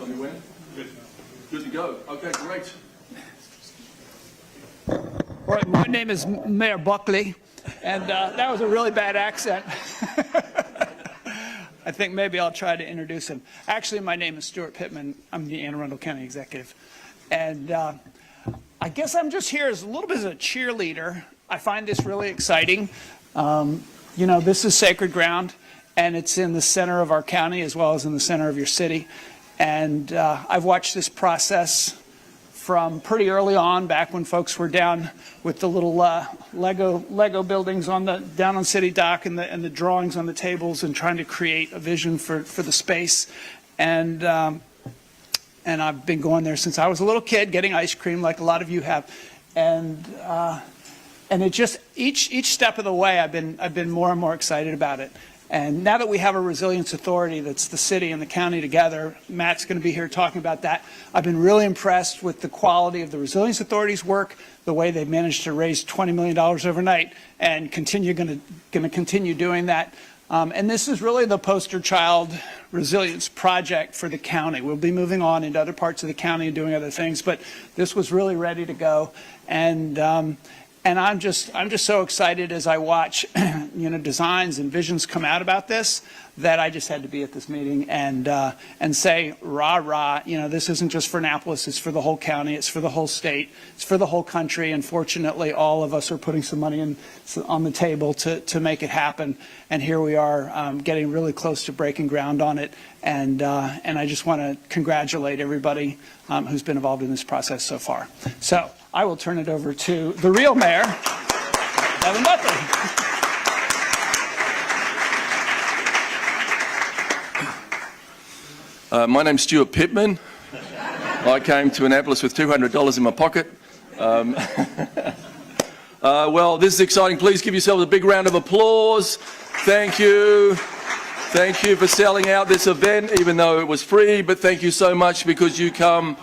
Tell me when. Good. Good to go. Okay, great. All right, my name is Mayor Buckley, and that was a really bad accent. I think maybe I'll try to introduce him. Actually, my name is Stuart Pittman. I'm the Anne Arundel County Executive. And I guess I'm just here as a little bit as a cheerleader. I find this really exciting. You know, this is sacred ground, and it's in the center of our county as well as in the center of your city. And I've watched this process from pretty early on, back when folks were down with the little Lego buildings down on City Dock and the drawings on the tables and trying to create a vision for the space. And I've been going there since I was a little kid, getting ice cream like a lot of you have. And it just each step of the way, I've been more and more excited about it. And now that we have a resilience authority that's the city and the county together, Matt's going to be here talking about that. I've been really impressed with the quality of the resilience authority's work, the way they've managed to raise $20 million overnight and going to continue doing that. And this is really the poster child resilience project for the county. We'll be moving on into other parts of the county and doing other things, but this was really ready to go. And I'm just so excited as I watch, you know, designs and visions come out about this, that I just had to be at this meeting and say, rah, rah, you know, this isn't just for Annapolis, it's for the whole county, it's for the whole state, it's for the whole country. And fortunately, all of us are putting some money on the table to make it happen. And here we are getting really close to breaking ground on it. And I just want to congratulate everybody who's been involved in this process so far. So I will turn it over to the real mayor, Evan Buckley. My name's Stuart Pittman. I came to Annapolis with $200 in my pocket. Well, this is exciting. Please give yourselves a big round of applause. Thank you. Thank you for selling out this event, even though it was free, but thank you so much because you come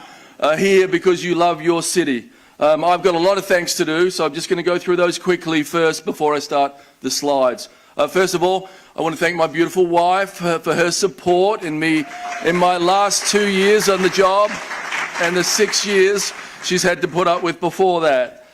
here because you love your city. I've got a lot of thanks to do, so I'm just going to go through those quickly first before I start the slides. First of all, I want to thank my beautiful wife for her support in me in my last 2 years on the job and the 6 years she's had to put up with before that.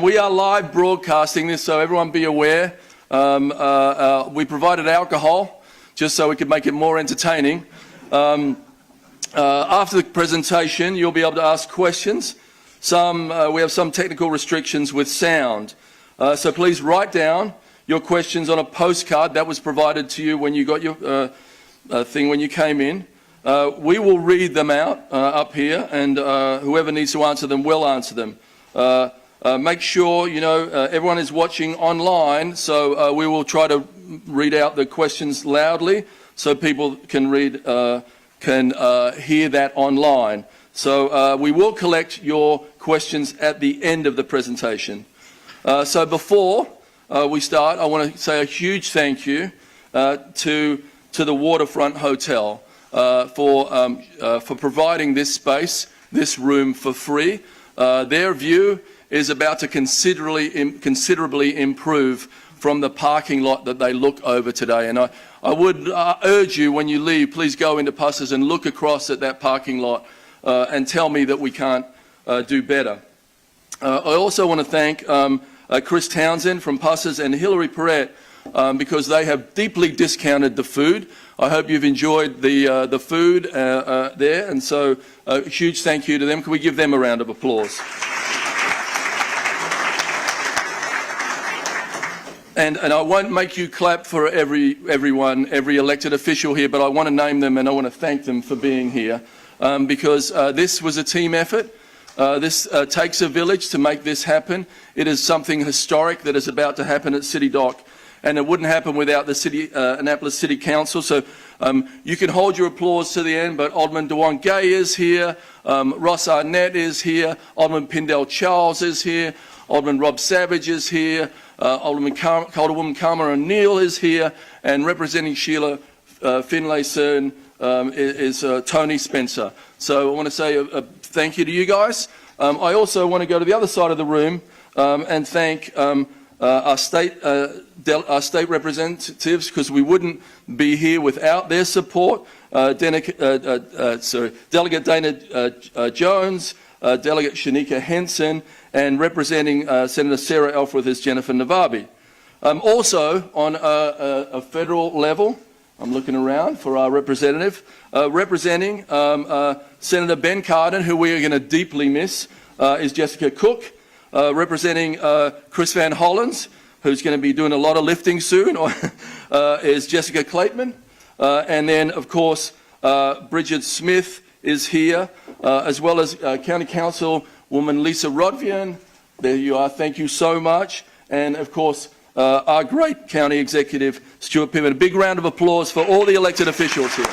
We are live broadcasting this, so everyone be aware. We provided alcohol just so we could make it more entertaining. After the presentation, you'll be able to ask questions. We have some technical restrictions with sound. So please write down your questions on a postcard that was provided to you when you got your thing when you came in. We will read them out up here, and whoever needs to answer them will answer them. Make sure, you know, everyone is watching online, so we will try to read out the questions loudly so people can hear that online. So we will collect your questions at the end of the presentation. So before we start, I want to say a huge thank you to the Waterfront Hotel for providing this space, this room for free. Their view is about to considerably improve from the parking lot that they look over today. And I would urge you, when you leave, please go into Pussers and look across at that parking lot and tell me that we can't do better. I also want to thank Chris Townsend from Pussers and Hilary Perrett because they have deeply discounted the food. I hope you've enjoyed the food there, and so a huge thank you to them. Can we give them a round of applause? And I won't make you clap for every elected official here, but I want to name them and I want to thank them for being here because this was a team effort. This takes a village to make this happen. It is something historic that is about to happen at City Dock, and it wouldn't happen without the Annapolis City Council. So you can hold your applause to the end, but Alderman Dewan Gay is here, Ross Arnett is here, Alderman Pindell Charles is here, Alderman Rob Savage is here, Alderwoman Karma O'Neill is here, and representing Sheila Finlayson is Tony Spencer. So I want to say a thank you to you guys. I also want to go to the other side of the room and thank our state representatives, because we wouldn't be here without their support. Delegate Dana Jones, Delegate Shanika Henson, and representing Senator Sarah Elfreth is Jennifer Navabi. Also, on a federal level, I'm looking around for our representative, representing Senator Ben Cardin, who we are going to deeply miss, is Jessica Cook. Representing Chris Van Hollens, who's going to be doing a lot of lifting soon, is Jessica Clateman. And then, of course, Bridget Smith is here, as well as County Councilwoman Lisa Rodvian. There you are. Thank you so much. And, of course, our great County Executive, Stuart Pittman. A big round of applause for all the elected officials here.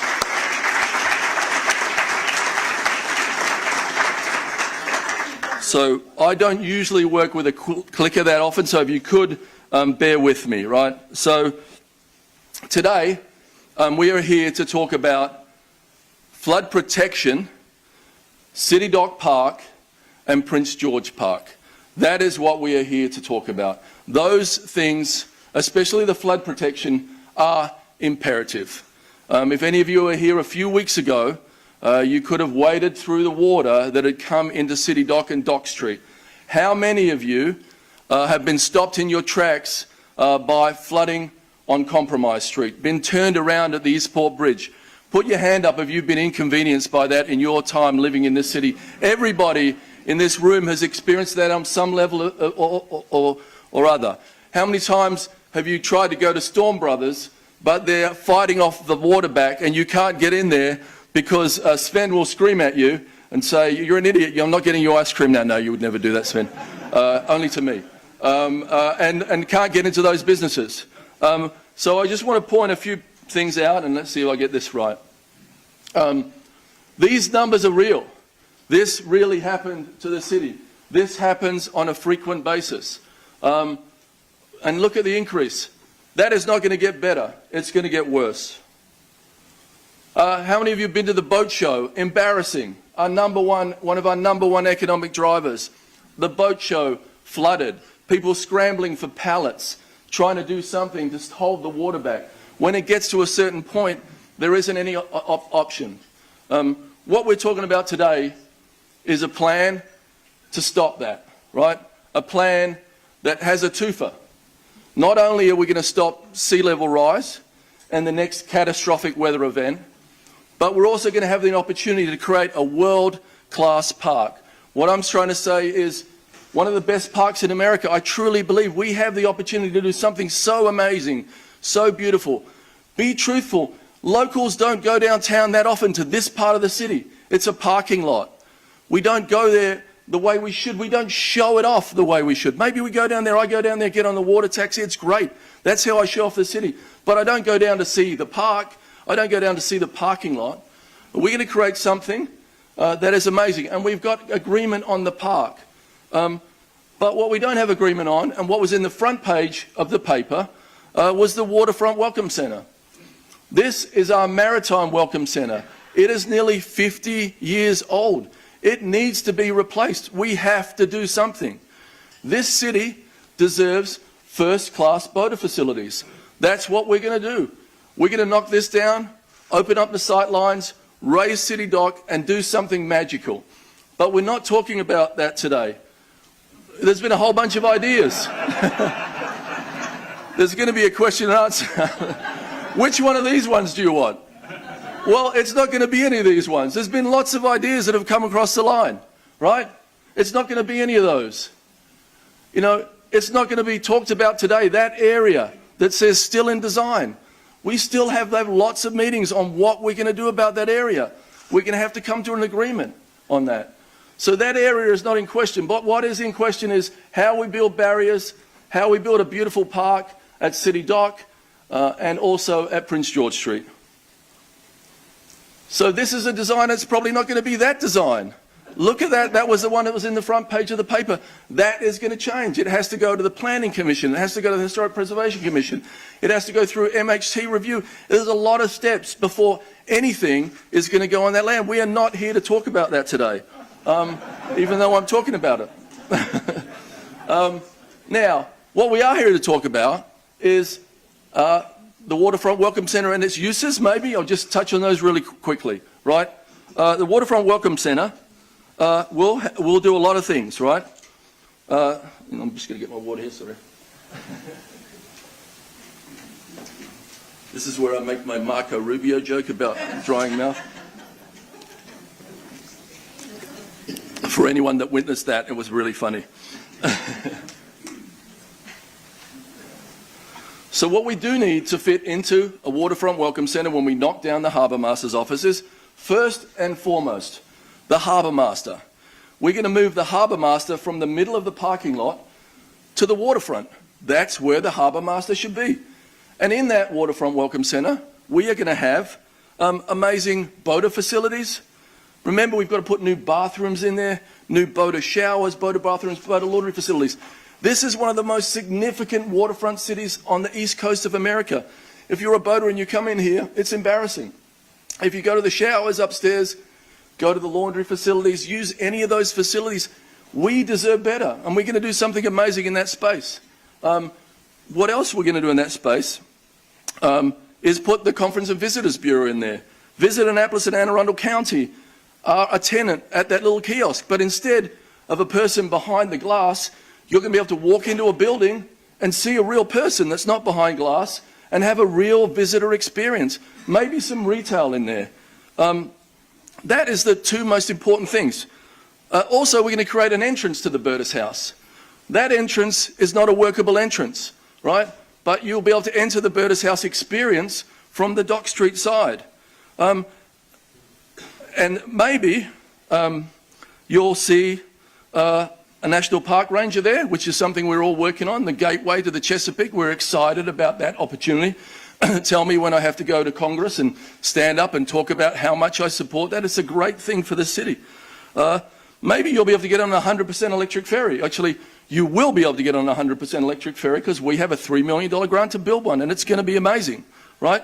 So I don't usually work with a clicker that often, so if you could bear with me, right? So today we are here to talk about flood protection, City Dock Park and Prince George Park. That is what we are here to talk about. Those things, especially the flood protection, are imperative. If any of you were here a few weeks ago, you could have waded through the water that had come into City Dock and Dock Street. How many of you have been stopped in your tracks by flooding on Compromise Street, been turned around at the Eastport Bridge? Put your hand up if you've been inconvenienced by that in your time living in this city. Everybody in this room has experienced that on some level or other. How many times have you tried to go to Storm Brothers, but they're fighting off the water back and you can't get in there because Sven will scream at you and say, "You're an idiot, I'm not getting your ice cream now." No, you would never do that, Sven. Only to me. And can't get into those businesses. So I just want to point a few things out, and let's see if I get this right. These numbers are real. This really happened to the city. This happens on a frequent basis. And look at the increase. That is not going to get better. It's going to get worse. How many of you have been to the boat show? Embarrassing. One of our number one economic drivers. The boat show flooded. People scrambling for pallets, trying to do something to hold the water back. When it gets to a certain point, there isn't any option. What we're talking about today is a plan to stop that, right? A plan that has a twofer. Not only are we going to stop sea level rise and the next catastrophic weather event, but we're also going to have the opportunity to create a world-class park. What I'm trying to say is one of the best parks in America. I truly believe we have the opportunity to do something so amazing, so beautiful. Be truthful. Locals don't go downtown that often to this part of the city. It's a parking lot. We don't go there the way we should. We don't show it off the way we should. Maybe we go down there, I go down there, get on the water taxi. It's great. That's how I show off the city. But I don't go down to see the park. I don't go down to see the parking lot. We're going to create something that is amazing. And we've got agreement on the park. But what we don't have agreement on, and what was in the front page of the paper, was the Waterfront Welcome Centre. This is our Maritime Welcome Centre. It is nearly 50 years old. It needs to be replaced. We have to do something. This city deserves first-class boater facilities. That's what we're going to do. We're going to knock this down, open up the sight lines, raise City Dock, and do something magical. But we're not talking about that today. There's been a whole bunch of ideas. There's going to be a question and answer. Which one of these ones do you want? Well, it's not going to be any of these ones. There's been lots of ideas that have come across the line, right? It's not going to be any of those. You know, it's not going to be talked about today, that area that says still in design. We still have lots of meetings on what we're going to do about that area. We're going to have to come to an agreement on that. So that area is not in question. But what is in question is how we build barriers, how we build a beautiful park at City Dock, and also at Prince George Street. So this is a design that's probably not going to be that design. Look at that. That was the one that was in the front page of the paper. That is going to change. It has to go to the Planning Commission. It has to go to the Historic Preservation Commission. It has to go through MHT review. There's a lot of steps before anything is going to go on that land. We are not here to talk about that today, even though I'm talking about it. Now, what we are here to talk about is the Waterfront Welcome Centre and its uses, maybe. I'll just touch on those really quickly, right? The Waterfront Welcome Centre will do a lot of things, right? I'm just going to get my water here, sorry. This is where I make my Marco Rubio joke about drying mouth. For anyone that witnessed that, it was really funny. So what we do need to fit into a Waterfront Welcome Centre when we knock down the Harbour Master's office is, first and foremost, the Harbour Master. We're going to move the Harbour Master from the middle of the parking lot to the waterfront. That's where the Harbour Master should be. And in that Waterfront Welcome Centre, we are going to have amazing boater facilities. Remember, we've got to put new bathrooms in there, new boater showers, boater bathrooms, boater laundry facilities. This is one of the most significant waterfront cities on the east coast of America. If you're a boater and you come in here, it's embarrassing. If you go to the showers upstairs, go to the laundry facilities, use any of those facilities, we deserve better, and we're going to do something amazing in that space. What else we're going to do in that space is put the Conference and Visitors Bureau in there. Visit Annapolis and Anne Arundel County are a tenant at that little kiosk, but instead of a person behind the glass, you're going to be able to walk into a building and see a real person that's not behind glass and have a real visitor experience. Maybe some retail in there. That is the two most important things. Also, we're going to create an entrance to the Burtis House. That entrance is not a workable entrance, right? But you'll be able to enter the Burtis House experience from the Dock Street side. And maybe you'll see a National Park Ranger there, which is something we're all working on, the gateway to the Chesapeake. We're excited about that opportunity. Tell me when I have to go to Congress and stand up and talk about how much I support that. It's a great thing for the city. Maybe you'll be able to get on a 100% electric ferry. Actually, you will be able to get on a 100% electric ferry because we have a $3 million grant to build one, and it's going to be amazing, right?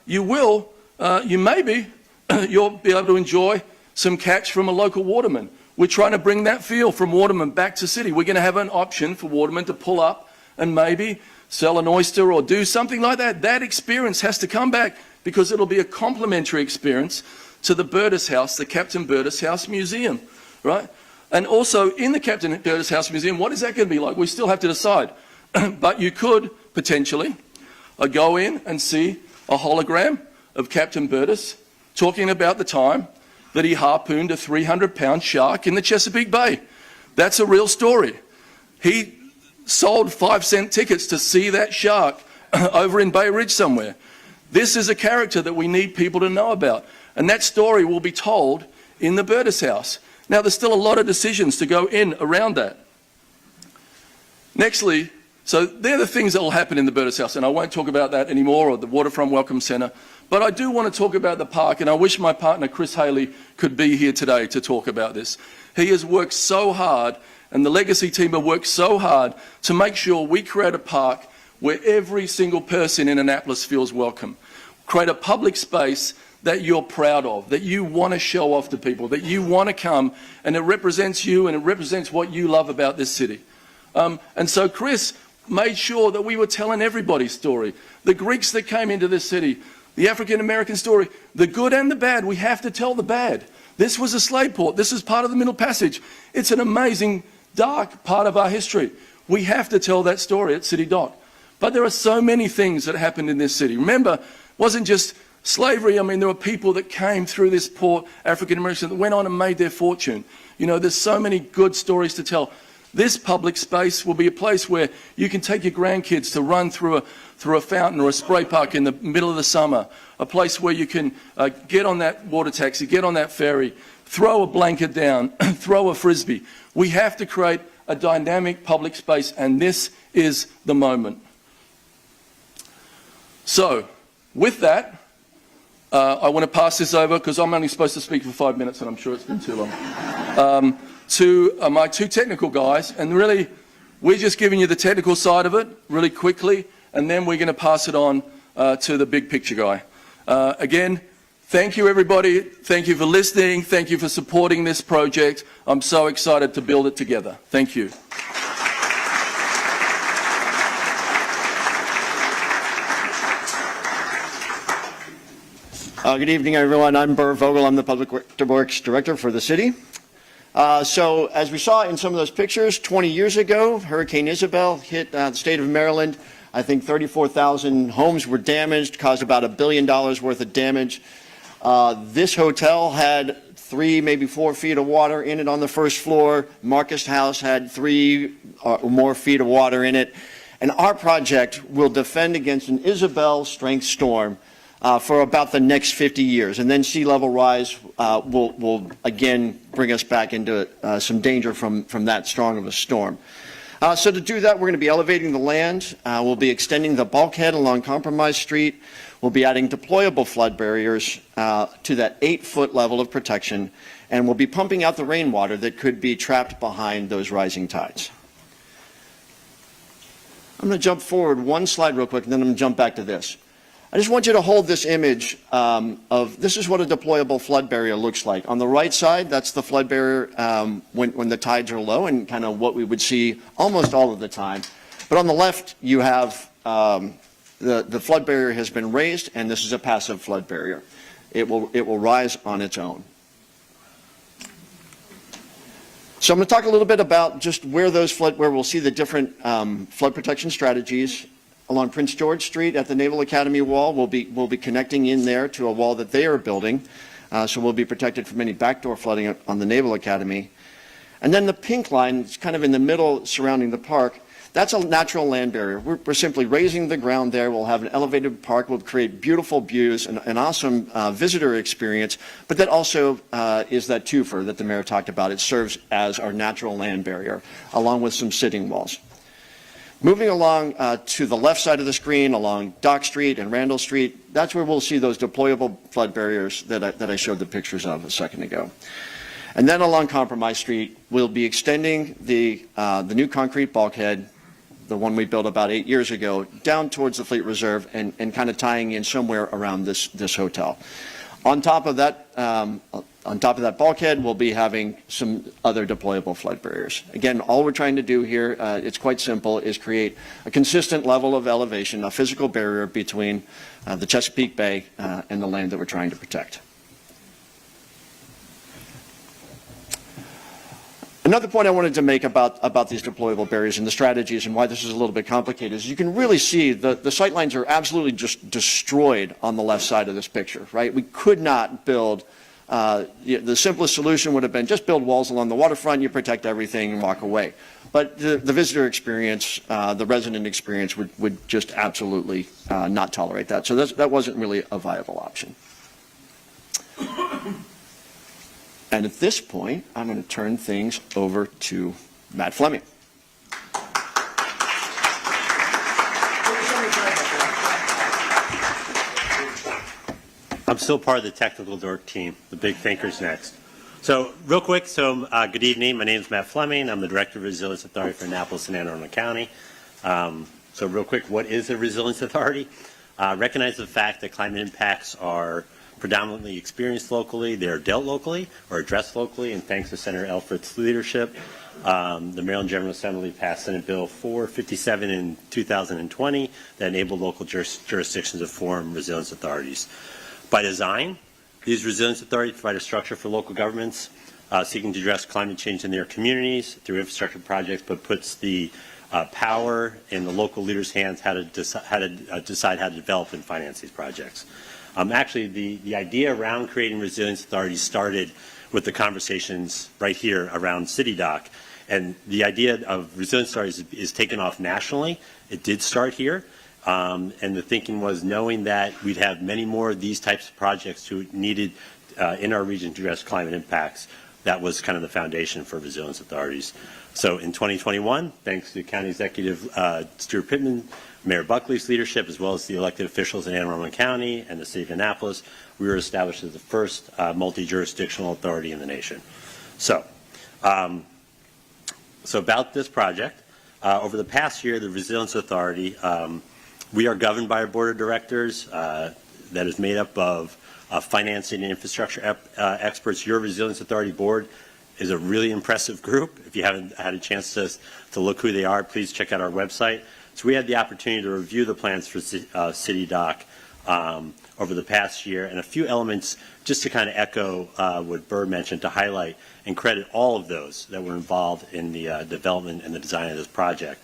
You'll be able to enjoy some catch from a local waterman. We're trying to bring that feel from waterman back to city. We're going to have an option for watermen to pull up and maybe sell an oyster or do something like that. That experience has to come back because it'll be a complementary experience to the Burtis House, the Captain Burtis House Museum, right? And also in the Captain Burtis House Museum, what is that going to be like? We still have to decide. But you could potentially go in and see a hologram of Captain Burtis talking about the time that he harpooned a 300-pound shark in the Chesapeake Bay. That's a real story. He sold 5-cent tickets to see that shark over in Bay Ridge somewhere. This is a character that we need people to know about. And that story will be told in the Burtis House. Now, there's still a lot of decisions to go in around that. Nextly, so they're the things that will happen in the Burtis House, and I won't talk about that anymore, or the Waterfront Welcome Centre. But I do want to talk about the park, and I wish my partner Chris Haley could be here today to talk about this. He has worked so hard, and the Legacy team have worked so hard to make sure we create a park where every single person in Annapolis feels welcome. Create a public space that you're proud of, that you want to show off to people, that you want to come, and it represents you and it represents what you love about this city. And so Chris made sure that we were telling everybody's story. The Greeks that came into this city, the African-American story, the good and the bad. We have to tell the bad. This was a slave port. This is part of the Middle Passage. It's an amazing, dark part of our history. We have to tell that story at City Dock. But there are so many things that happened in this city. Remember, it wasn't just slavery. I mean, there were people that came through this port, African-Americans, that went on and made their fortune. You know, there's so many good stories to tell. This public space will be a place where you can take your grandkids to run through a fountain or a spray park in the middle of the summer, a place where you can get on that water taxi, get on that ferry, throw a blanket down, throw a frisbee. We have to create a dynamic public space, and this is the moment. So, with that, I want to pass this over, because I'm only supposed to speak for 5 minutes, and I'm sure it's been too long, to my two technical guys. And really, we're just giving you the technical side of it really quickly, and then we're going to pass it on to the big picture guy. Again, thank you, everybody. Thank you for listening. Thank you for supporting this project. I'm so excited to build it together. Thank you. Good evening, everyone. I'm Burr Vogel. I'm the Public Works Director for the city. So as we saw in some of those pictures, 20 years ago, Hurricane Isabel hit the state of Maryland. I think 34,000 homes were damaged, caused about $1 billion worth of damage. This hotel had 3, maybe 4 feet of water in it on the first floor. Marcus House had 3 or more feet of water in it. And our project will defend against an Isabel strength storm for about the next 50 years. And then sea level rise will again bring us back into some danger from that strong of a storm. So to do that, we're going to be elevating the land. We'll be extending the bulkhead along Compromise Street. We'll be adding deployable flood barriers to that 8-foot level of protection. And we'll be pumping out the rainwater that could be trapped behind those rising tides. I'm going to jump forward one slide real quick, and then I'm going to jump back to this. I just want you to hold this image of this is what a deployable flood barrier looks like. On the right side, that's the flood barrier when the tides are low and kind of what we would see almost all of the time. But on the left, you have the flood barrier has been raised, and this is a passive flood barrier. It will rise on its own. So I'm going to talk a little bit about just where we'll see the different flood protection strategies. Along Prince George Street at the Naval Academy wall, we'll be connecting in there to a wall that they are building, so we'll be protected from any backdoor flooding on the Naval Academy. And then the pink line, it's kind of in the middle surrounding the park, that's a natural land barrier. We're simply raising the ground there. We'll have an elevated park. We'll create beautiful views, an awesome visitor experience, but that also is that twofer that the mayor talked about. It serves as our natural land barrier, along with some sitting walls. Moving along to the left side of the screen, along Dock Street and Randall Street, that's where we'll see those deployable flood barriers that I showed the pictures of a second ago. And then along Compromise Street, we'll be extending the new concrete bulkhead, the one we built about 8 years ago, down towards the Fleet Reserve and kind of tying in somewhere around this hotel. On top of that bulkhead, we'll be having some other deployable flood barriers. Again, all we're trying to do here, it's quite simple, is create a consistent level of elevation, a physical barrier between the Chesapeake Bay and the land that we're trying to protect. Another point I wanted to make about these deployable barriers and the strategies and why this is a little bit complicated is you can really see the sight lines are absolutely just destroyed on the left side of this picture, right? We could not build, the simplest solution would have been just build walls along the waterfront, you protect everything and walk away. But the visitor experience, the resident experience would just absolutely not tolerate that. So that wasn't really a viable option. And at this point, I'm going to turn things over to Matt Fleming. I'm still part of the technical dork team. The big thinkers next. So real quick, good evening. My name is Matt Fleming. I'm the Director of Resilience Authority for Annapolis and Anne Arundel County. So real quick, what is a Resilience Authority? Recognize the fact that climate impacts are predominantly experienced locally, they're dealt locally or addressed locally, and thanks to Senator Elford's leadership, the Maryland General Assembly passed Senate Bill 457 in 2020 that enabled local jurisdictions to form resilience authorities. By design, these resilience authorities provide a structure for local governments seeking to address climate change in their communities through infrastructure projects, but puts the power in the local leaders' hands how to decide how to develop and finance these projects. Actually, the idea around creating resilience authorities started with the conversations right here around City Dock. And the idea of resilience authorities is taken off nationally. It did start here. And the thinking was knowing that we'd have many more of these types of projects needed in our region to address climate impacts. That was kind of the foundation for resilience authorities. So in 2021, thanks to County Executive Stuart Pittman, Mayor Buckley's leadership, as well as the elected officials in Anne Arundel County and the City of Annapolis, we were established as the first multi-jurisdictional authority in the nation. So, about this project, over the past year, the Resilience Authority, we are governed by a board of directors that is made up of financing and infrastructure experts. Your Resilience Authority board is a really impressive group. If you haven't had a chance to look who they are, please check out our website. So we had the opportunity to review the plans for City Dock over the past year, and a few elements just to kind of echo what Burr mentioned, to highlight and credit all of those that were involved in the development and the design of this project.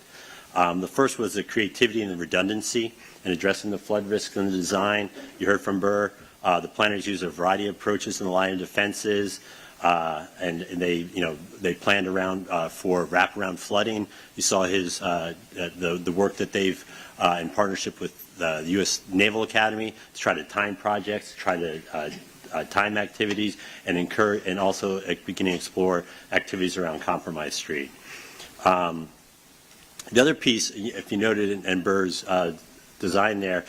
The first was the creativity and the redundancy in addressing the flood risks in the design. You heard from Burr. The planners used a variety of approaches in the line of defenses, and they planned around for wraparound flooding. You saw the work that they've in partnership with the U.S. Naval Academy to try to time projects, try to time activities, and also beginning to explore activities around Compromise Street. The other piece, if you noted in Burr's design there,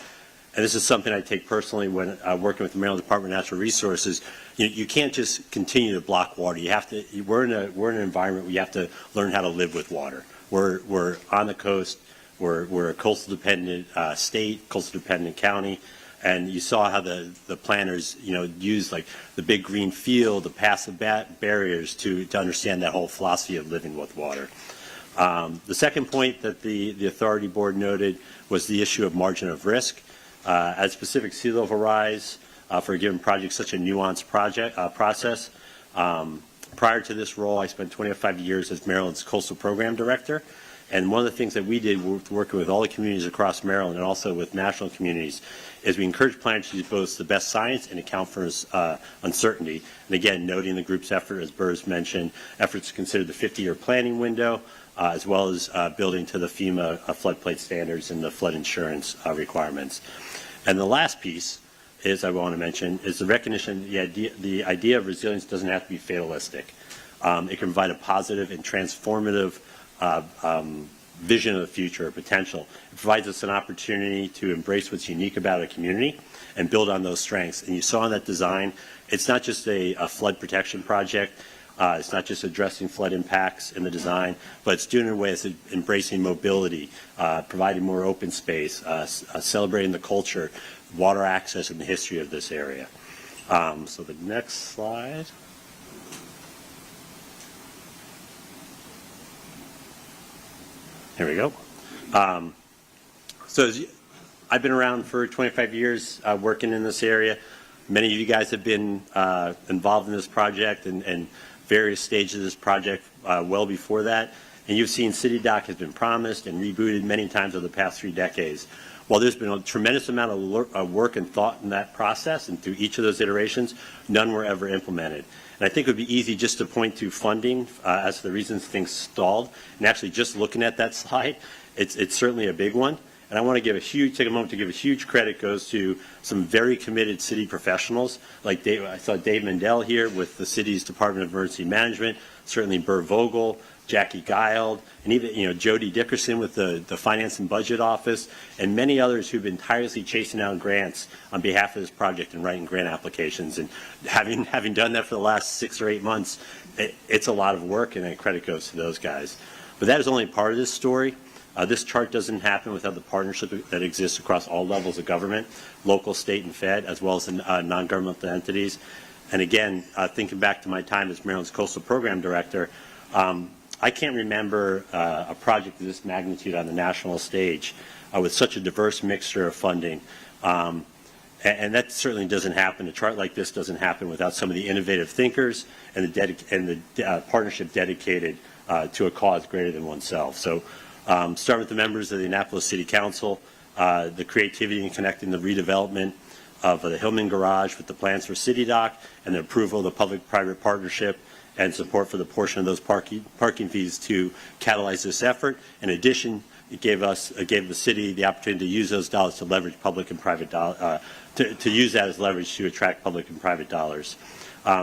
and this is something I take personally when working with the Maryland Department of Natural Resources, you can't just continue to block water. You have to. We're in an environment where you have to learn how to live with water. We're on the coast. We're a coastal dependent state, coastal dependent county, and you saw how the planners used like the big green field, the passive barriers to understand that whole philosophy of living with water. The second point that the authority board noted was the issue of margin of risk. As specific sea level rise for a given project, such a nuanced process. Prior to this role, I spent 25 years as Maryland's Coastal Program Director. And one of the things that we did working with all the communities across Maryland and also with national communities is we encourage planners to use both the best science and account for uncertainty. And again, noting the group's effort, as Burr's mentioned, efforts to consider the 50-year planning window, as well as building to the FEMA floodplain standards and the flood insurance requirements. And the last piece is I want to mention is the recognition the idea of resilience doesn't have to be fatalistic. It can provide a positive and transformative vision of the future, potential. It provides us an opportunity to embrace what's unique about a community and build on those strengths. And you saw in that design, it's not just a flood protection project. It's not just addressing flood impacts in the design, but it's doing it in a way that's embracing mobility, providing more open space, celebrating the culture, water access, and the history of this area. So the next slide. Here we go. I've been around for 25 years working in this area. Many of you guys have been involved in this project and various stages of this project well before that. And you've seen City Dock has been promised and rebooted many times over the past 3 decades. While there's been a tremendous amount of work and thought in that process and through each of those iterations, none were ever implemented. And I think it would be easy just to point to funding as to the reasons things stalled. And actually just looking at that slide, it's certainly a big one. And I want to take a moment to give a huge credit goes to some very committed city professionals. Like I saw Dave Mendel here with the city's Department of Emergency Management, certainly Burr Vogel, Jackie Gild, and even Jody Dickerson with the Finance and Budget Office, and many others who've been tirelessly chasing down grants on behalf of this project and writing grant applications. And having done that for the last 6 or 8 months, it's a lot of work, and credit goes to those guys. But that is only part of this story. This chart doesn't happen without the partnership that exists across all levels of government, local, state, and Fed, as well as non-governmental entities. And again, thinking back to my time as Maryland's Coastal Program Director, I can't remember a project of this magnitude on the national stage with such a diverse mixture of funding. And that certainly doesn't happen. A chart like this doesn't happen without some of the innovative thinkers and the partnership dedicated to a cause greater than oneself. So start with the members of the Annapolis City Council, the creativity in connecting the redevelopment of the Hillman Garage with the plans for City Dock and the approval of the public-private partnership and support for the portion of those parking fees to catalyze this effort. In addition, it gave the city the opportunity to use those dollars to leverage public and private dollars, to use that as leverage to attract public and private dollars.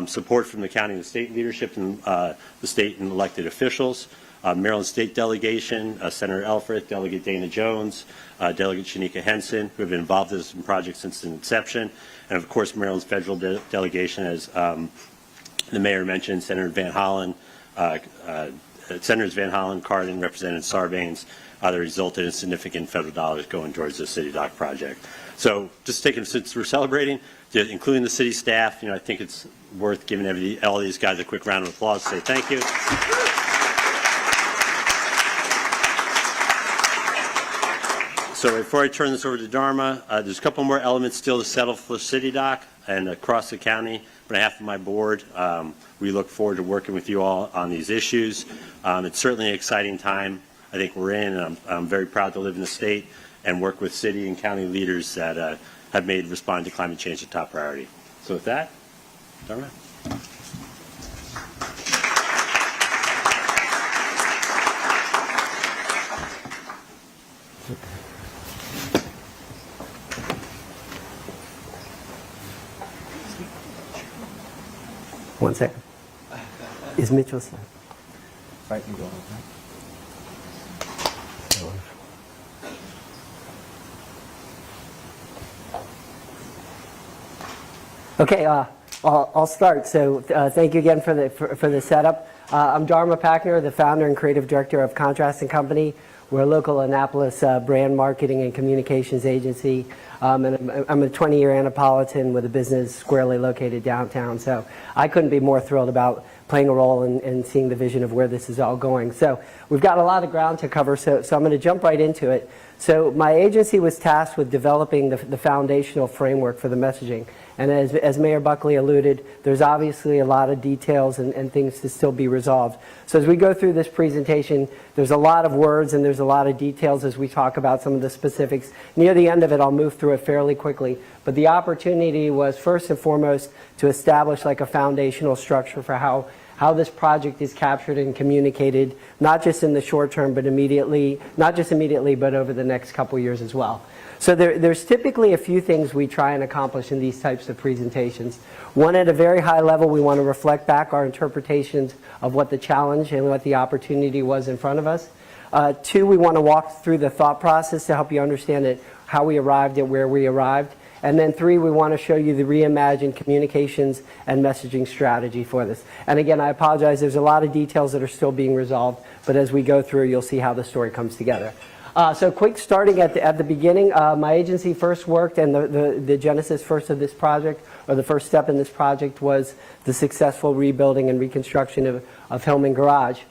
Support from the county and the state leadership and the state and elected officials. Maryland State Delegation, Senator Elfreth, Delegate Dana Jones, Delegate Shanika Henson, who have been involved in this project since its inception, and of course Maryland's federal delegation, as the mayor mentioned, Senators Van Hollen, Cardin, Representative Sarbanes, that resulted in significant federal dollars going towards the City Dock project. So just since we're celebrating, including the city staff, I think it's worth giving all these guys a quick round of applause to say thank you. So before I turn this over to Dharma, there's a couple more elements still to settle for City Dock and across the county. On behalf of my board, we look forward to working with you all on these issues. It's certainly an exciting time I think we're in, and I'm very proud to live in the state and work with city and county leaders that have made responding to climate change a top priority. So with that, Dharma. One second. Is Mitchell still? Right, you go. Okay, I'll start. So thank you again for the setup. I'm Dharma Packner, the founder and creative director of Contrast & Company. We're a local Annapolis brand marketing and communications agency. And I'm a 20-year Annapolitan with a business squarely located downtown. So I couldn't be more thrilled about playing a role in seeing the vision of where this is all going. So we've got a lot of ground to cover, so I'm going to jump right into it. So my agency was tasked with developing the foundational framework for the messaging. And as Mayor Buckley alluded, there's obviously a lot of details and things to still be resolved. So as we go through this presentation, there's a lot of words and there's a lot of details as we talk about some of the specifics. Near the end of it, I'll move through it fairly quickly. But the opportunity was first and foremost to establish like a foundational structure for how this project is captured and communicated, not just in the short term, but not just immediately, but over the next couple years as well. So there's typically a few things we try and accomplish in these types of presentations. One, at a very high level, we want to reflect back our interpretations of what the challenge and what the opportunity was in front of us. Two, we want to walk through the thought process to help you understand how we arrived at where we arrived. And then three, we want to show you the reimagined communications and messaging strategy for this. And again, I apologize, there's a lot of details that are still being resolved, but as we go through, you'll see how the story comes together. So quick starting at the beginning, my agency first worked, and the genesis first of this project, or the first step in this project, was the successful rebuilding and reconstruction of Hillman Garage.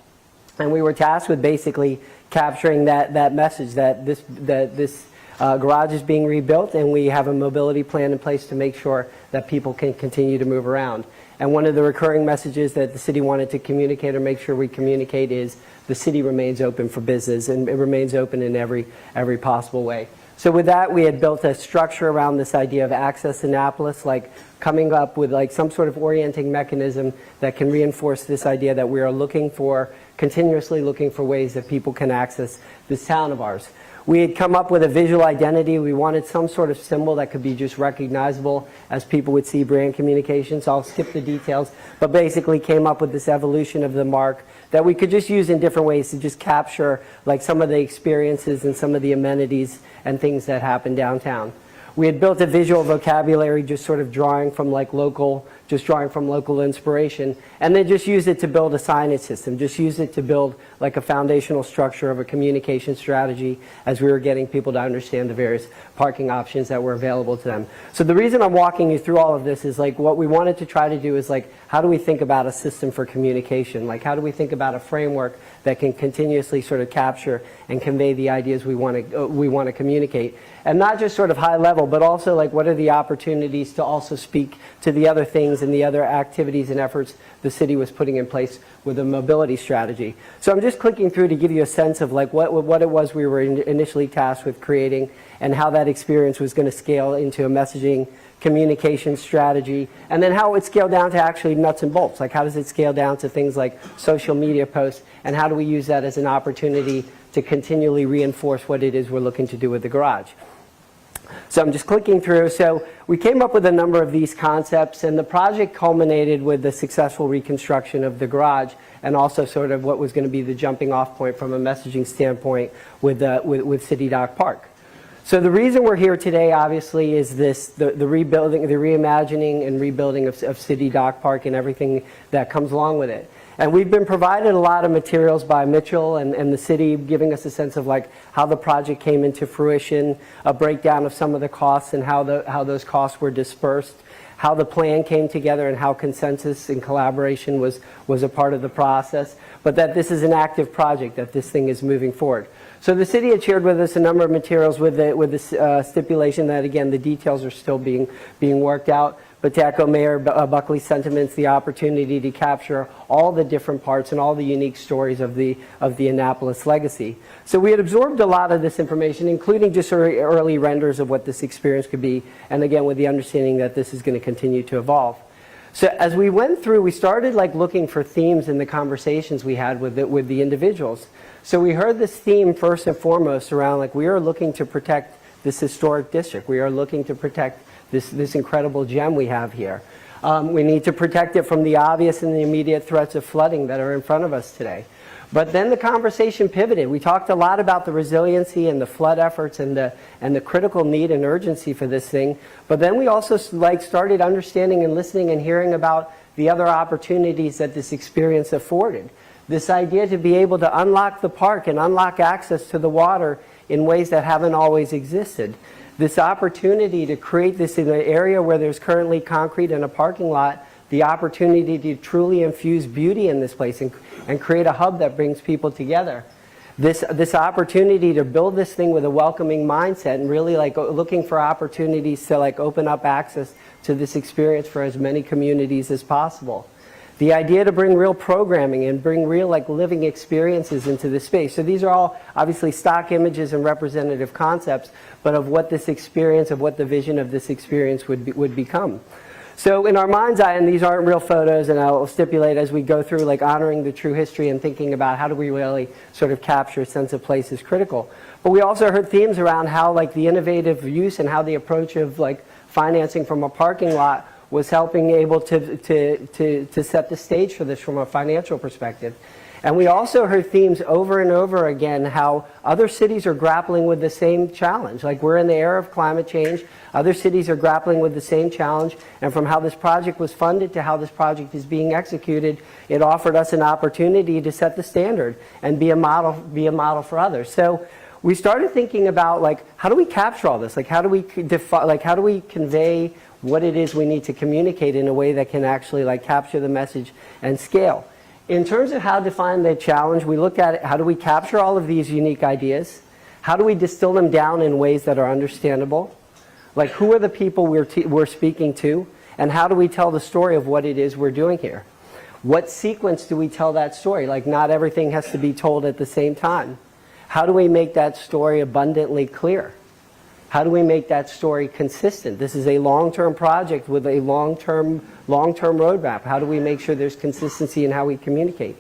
And we were tasked with basically capturing that message that this garage is being rebuilt, and we have a mobility plan in place to make sure that people can continue to move around. And one of the recurring messages that the city wanted to communicate or make sure we communicate is the city remains open for business, and it remains open in every possible way. So with that, we had built a structure around this idea of Access Annapolis, like coming up with like some sort of orienting mechanism that can reinforce this idea that we are continuously looking for ways that people can access this town of ours. We had come up with a visual identity. We wanted some sort of symbol that could be just recognizable as people would see brand communications. I'll skip the details, but basically came up with this evolution of the mark that we could just use in different ways to just capture like some of the experiences and some of the amenities and things that happen downtown. We had built a visual vocabulary, just sort of drawing from local inspiration, and then just use it to build a signage system, just use it to build like a foundational structure of a communication strategy as we were getting people to understand the various parking options that were available to them. So the reason I'm walking you through all of this is like what we wanted to try to do is like, how do we think about a system for communication? Like how do we think about a framework that can continuously sort of capture and convey the ideas we want to communicate? And not just sort of high level, but also like what are the opportunities to also speak to the other things and the other activities and efforts the city was putting in place with a mobility strategy. So I'm just clicking through to give you a sense of like what it was we were initially tasked with creating and how that experience was going to scale into a messaging communication strategy, and then how it would scale down to actually nuts and bolts. Like how does it scale down to things like social media posts, and how do we use that as an opportunity to continually reinforce what it is we're looking to do with the garage. So I'm just clicking through. So we came up with a number of these concepts, and the project culminated with the successful reconstruction of the garage and also sort of what was going to be the jumping off point from a messaging standpoint with City Dock Park. So the reason we're here today, obviously, is the rebuilding, the reimagining and rebuilding of City Dock Park and everything that comes along with it. And we've been provided a lot of materials by Mitchell and the city, giving us a sense of like how the project came into fruition, a breakdown of some of the costs and how those costs were dispersed, how the plan came together and how consensus and collaboration was a part of the process, but that this is an active project, that this thing is moving forward. So the city had shared with us a number of materials with the stipulation that, again, the details are still being worked out. But to echo Mayor Buckley's sentiments, the opportunity to capture all the different parts and all the unique stories of the Annapolis legacy. So we had absorbed a lot of this information, including just early renders of what this experience could be, and again, with the understanding that this is going to continue to evolve. So as we went through, we started looking for themes in the conversations we had with the individuals. So we heard this theme first and foremost around we are looking to protect this historic district. We are looking to protect this incredible gem we have here. We need to protect it from the obvious and the immediate threats of flooding that are in front of us today. But then the conversation pivoted. We talked a lot about the resiliency and the flood efforts and the critical need and urgency for this thing. But then we also started understanding and listening and hearing about the other opportunities that this experience afforded. This idea to be able to unlock the park and unlock access to the water in ways that haven't always existed. This opportunity to create this in an area where there's currently concrete and a parking lot, the opportunity to truly infuse beauty in this place and create a hub that brings people together. This opportunity to build this thing with a welcoming mindset and really looking for opportunities to open up access to this experience for as many communities as possible. The idea to bring real programming and bring real living experiences into this space. So these are all obviously stock images and representative concepts, but of what this experience, of what the vision of this experience would become. So in our mind's eye, and these aren't real photos, and I'll stipulate as we go through honoring the true history and thinking about how do we really sort of capture a sense of place is critical. But we also heard themes around how the innovative use and how the approach of financing from a parking lot was helping able to set the stage for this from a financial perspective. And we also heard themes over and over again how other cities are grappling with the same challenge. We're in the era of climate change. Other cities are grappling with the same challenge. And from how this project was funded to how this project is being executed, it offered us an opportunity to set the standard and be a model for others. So we started thinking about how do we capture all this? How do we how do we convey what it is we need to communicate in a way that can actually capture the message and scale. In terms of how to define the challenge, we look at it, how do we capture all of these unique ideas? How do we distill them down in ways that are understandable? Who are the people we're speaking to? And how do we tell the story of what it is we're doing here? What sequence do we tell that story? Not everything has to be told at the same time. How do we make that story abundantly clear? How do we make that story consistent? This is a long-term project with a long-term roadmap. How do we make sure there's consistency in how we communicate?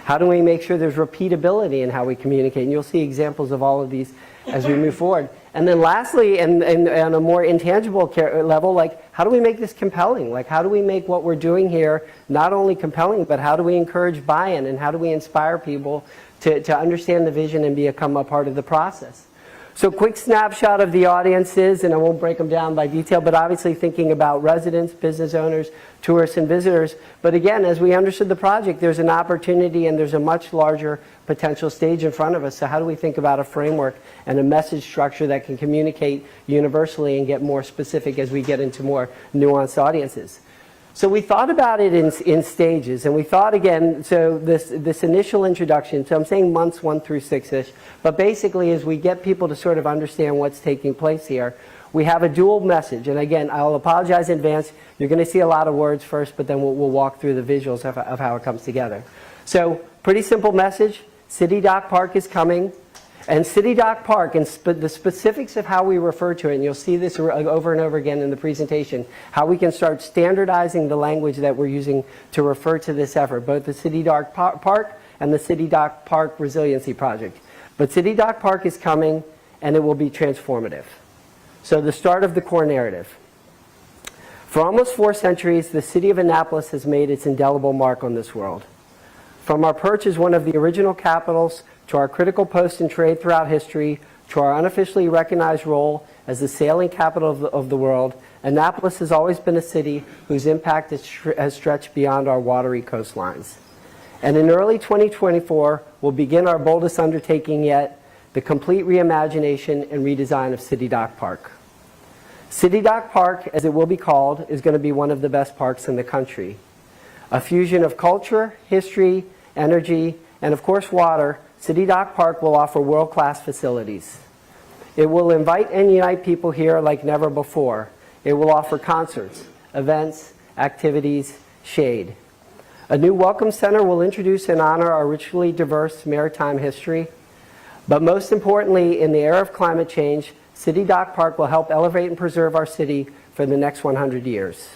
How do we make sure there's repeatability in how we communicate? And you'll see examples of all of these as we move forward. And then lastly, and on a more intangible level, how do we make this compelling? How do we make what we're doing here not only compelling, but how do we encourage buy-in and how do we inspire people to understand the vision and become a part of the process? So quick snapshot of the audiences, and I won't break them down by detail, but obviously thinking about residents, business owners, tourists, and visitors. But again, as we understood the project, there's an opportunity and there's a much larger potential stage in front of us. So how do we think about a framework and a message structure that can communicate universally and get more specific as we get into more nuanced audiences? So we thought about it in stages, and we thought again, so this initial introduction, so I'm saying months 1 through 6-ish, but basically as we get people to sort of understand what's taking place here, we have a dual message. And again, I'll apologize in advance. You're going to see a lot of words first, but then we'll walk through the visuals of how it comes together. So pretty simple message. City Dock Park is coming. And City Dock Park, and the specifics of how we refer to it, and you'll see this over and over again in the presentation, how we can start standardizing the language that we're using to refer to this effort, both the City Dock Park and the City Dock Park Resiliency Project. But City Dock Park is coming, and it will be transformative. So the start of the core narrative. For almost 4 centuries, the city of Annapolis has made its indelible mark on this world. From our perch as one of the original capitals, to our critical post in trade throughout history, to our unofficially recognized role as the sailing capital of the world, Annapolis has always been a city whose impact has stretched beyond our watery coastlines. And in early 2024, we'll begin our boldest undertaking yet, the complete reimagination and redesign of City Dock Park. City Dock Park, as it will be called, is going to be one of the best parks in the country. A fusion of culture, history, energy, and of course water, City Dock Park will offer world-class facilities. It will invite and unite people here like never before. It will offer concerts, events, activities, shade. A new welcome center will introduce and honor our richly diverse maritime history. But most importantly, in the era of climate change, City Dock Park will help elevate and preserve our city for the next 100 years.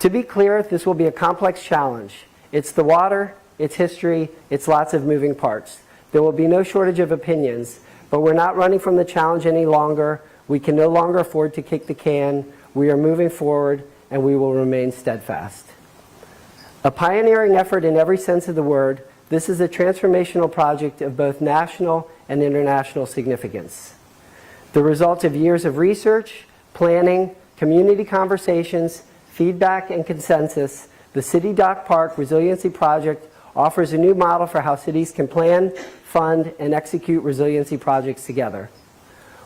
To be clear, this will be a complex challenge. It's the water, it's history, it's lots of moving parts. There will be no shortage of opinions, but we're not running from the challenge any longer. We can no longer afford to kick the can. We are moving forward, and we will remain steadfast. A pioneering effort in every sense of the word, this is a transformational project of both national and international significance. The result of years of research, planning, community conversations, feedback, and consensus, the City Dock Park Resiliency Project offers a new model for how cities can plan, fund, and execute resiliency projects together.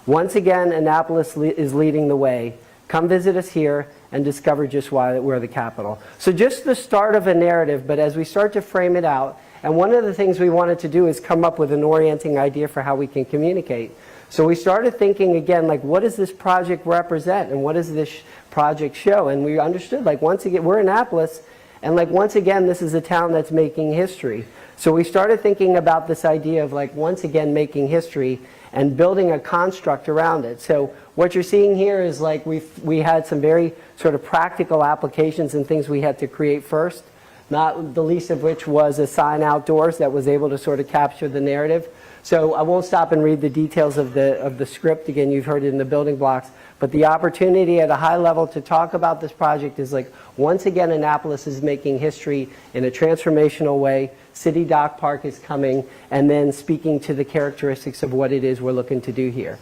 Once again, Annapolis is leading the way. Come visit us here and discover just why we're the capital. So just the start of a narrative, but as we start to frame it out, and one of the things we wanted to do is come up with an orienting idea for how we can communicate. So we started thinking again, like, what does this project represent and what does this project show? And we understood, like, once again, we're Annapolis, and like, once again, this is a town that's making history. So we started thinking about this idea of, like, once again making history and building a construct around it. So what you're seeing here is, like, we had some very sort of practical applications and things we had to create first, not the least of which was a sign outdoors that was able to sort of capture the narrative. So I won't stop and read the details of the script. Again, you've heard it in the building blocks. But the opportunity at a high level to talk about this project is, like, once again, Annapolis is making history in a transformational way. City Dock Park is coming, and then speaking to the characteristics of what it is we're looking to do here.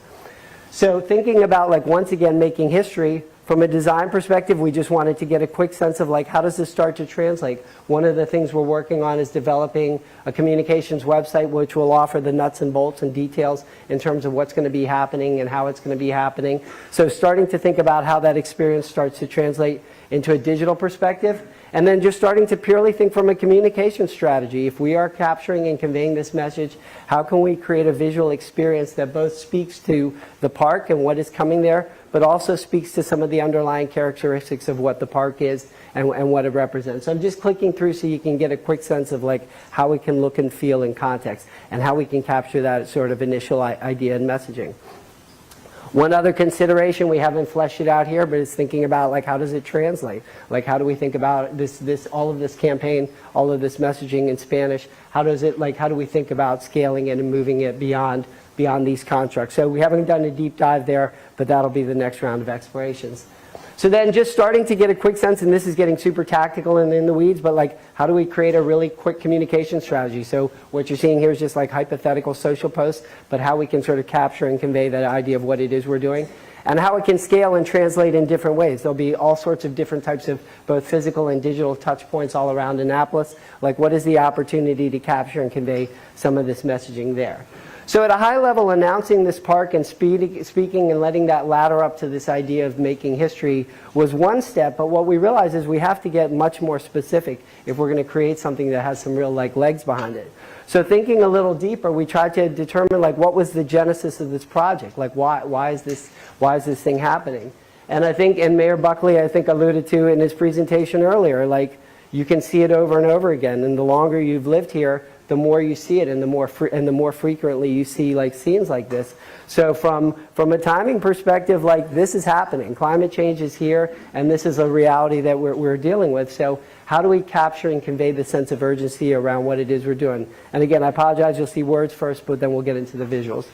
So thinking about, like, once again making history, from a design perspective, we just wanted to get a quick sense of, like, how does this start to translate? One of the things we're working on is developing a communications website which will offer the nuts and bolts and details in terms of what's going to be happening and how it's going to be happening. So starting to think about how that experience starts to translate into a digital perspective. And then just starting to purely think from a communication strategy. If we are capturing and conveying this message, how can we create a visual experience that both speaks to the park and what is coming there, but also speaks to some of the underlying characteristics of what the park is and what it represents. So I'm just clicking through so you can get a quick sense of, like, how we can look and feel in context and how we can capture that sort of initial idea and messaging. One other consideration, we haven't fleshed it out here, but it's thinking about, like, how does it translate? Like, how do we think about all of this campaign, all of this messaging in Spanish? How do we think about scaling it and moving it beyond these constructs? So we haven't done a deep dive there, but that'll be the next round of explorations. So then just starting to get a quick sense, and this is getting super tactical and in the weeds, but, like, how do we create a really quick communication strategy? So what you're seeing here is just, like, hypothetical social posts, but how we can sort of capture and convey that idea of what it is we're doing, and how it can scale and translate in different ways. There'll be all sorts of different types of both physical and digital touch points all around Annapolis. Like, what is the opportunity to capture and convey some of this messaging there? So at a high level, announcing this park and speaking and letting that ladder up to this idea of making history was one step, but what we realized is we have to get much more specific if we're going to create something that has some real, like, legs behind it. So thinking a little deeper, we tried to determine, like, what was the genesis of this project? Like, why is this thing happening? And I think, and Mayor Buckley, I think, alluded to in his presentation earlier, like, you can see it over and over again, and the longer you've lived here, the more you see it, and the more frequently you see, like, scenes like this. So from a timing perspective, like, this is happening. Climate change is here, and this is a reality that we're dealing with. So how do we capture and convey the sense of urgency around what it is we're doing? And again, I apologize, you'll see words first, but then we'll get into the visuals.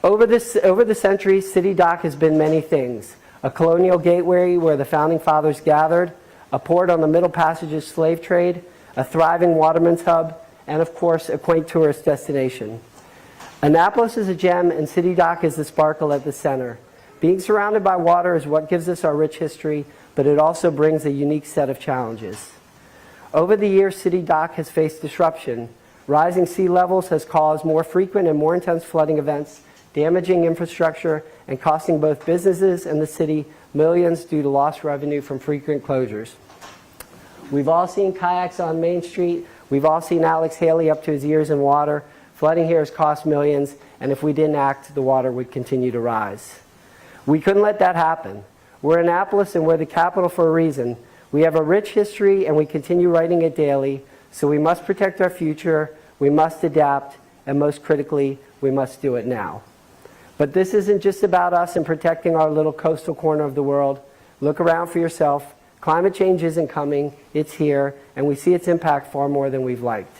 Over the centuries, City Dock has been many things. A colonial gateway where the founding fathers gathered, a port on the Middle Passage's slave trade, a thriving waterman's hub, and of course, a quaint tourist destination. Annapolis is a gem, and City Dock is the sparkle at the center. Being surrounded by water is what gives us our rich history, but it also brings a unique set of challenges. Over the years, City Dock has faced disruption. Rising sea levels has caused more frequent and more intense flooding events, damaging infrastructure, and costing both businesses and the city millions due to lost revenue from frequent closures. We've all seen kayaks on Main Street. We've all seen Alex Haley up to his ears in water. Flooding here has cost millions, and if we didn't act, the water would continue to rise. We couldn't let that happen. We're Annapolis, and we're the capital for a reason. We have a rich history, and we continue writing it daily, so we must protect our future, we must adapt, and most critically, we must do it now. But this isn't just about us and protecting our little coastal corner of the world. Look around for yourself. Climate change isn't coming, it's here, and we see its impact far more than we've liked.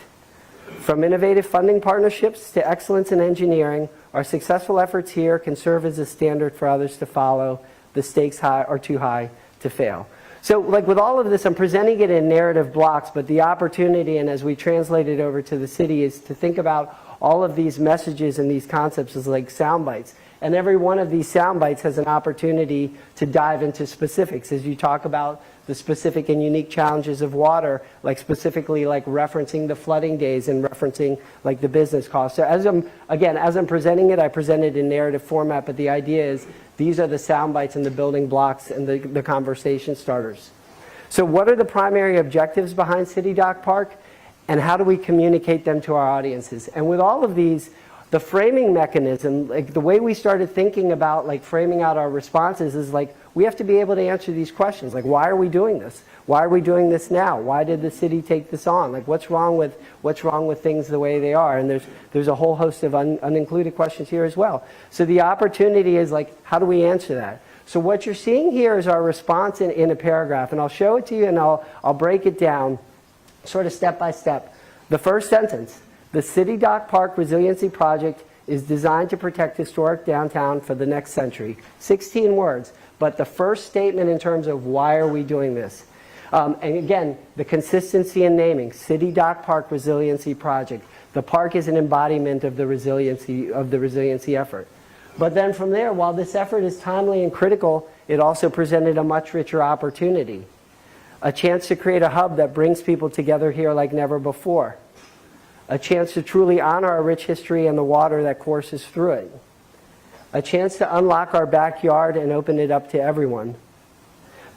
From innovative funding partnerships to excellence in engineering, our successful efforts here can serve as a standard for others to follow. The stakes are too high to fail. So like with all of this, I'm presenting it in narrative blocks, but the opportunity, and as we translate it over to the city, is to think about all of these messages and these concepts as like sound bites. And every one of these sound bites has an opportunity to dive into specifics as you talk about the specific and unique challenges of water, like specifically like referencing the flooding days and referencing like the business costs. So as I'm presenting it, I present it in narrative format, but the idea is these are the sound bites and the building blocks and the conversation starters. So what are the primary objectives behind City Dock Park, and how do we communicate them to our audiences? And with all of these, the framing mechanism, like the way we started thinking about like framing out our responses is like we have to be able to answer these questions. Like, why are we doing this? Why are we doing this now? Why did the city take this on? Like, what's wrong with things the way they are? And there's a whole host of unincluded questions here as well. So the opportunity is like, how do we answer that? So what you're seeing here is our response in a paragraph, and I'll show it to you and I'll break it down sort of step by step. The first sentence. The City Dock Park Resiliency Project is designed to protect historic downtown for the next century. 16 words, but the first statement in terms of why are we doing this? And again, the consistency in naming, City Dock Park Resiliency Project. The park is an embodiment of the resiliency effort. But then from there, while this effort is timely and critical, it also presented a much richer opportunity. A chance to create a hub that brings people together here like never before. A chance to truly honor our rich history and the water that courses through it. A chance to unlock our backyard and open it up to everyone.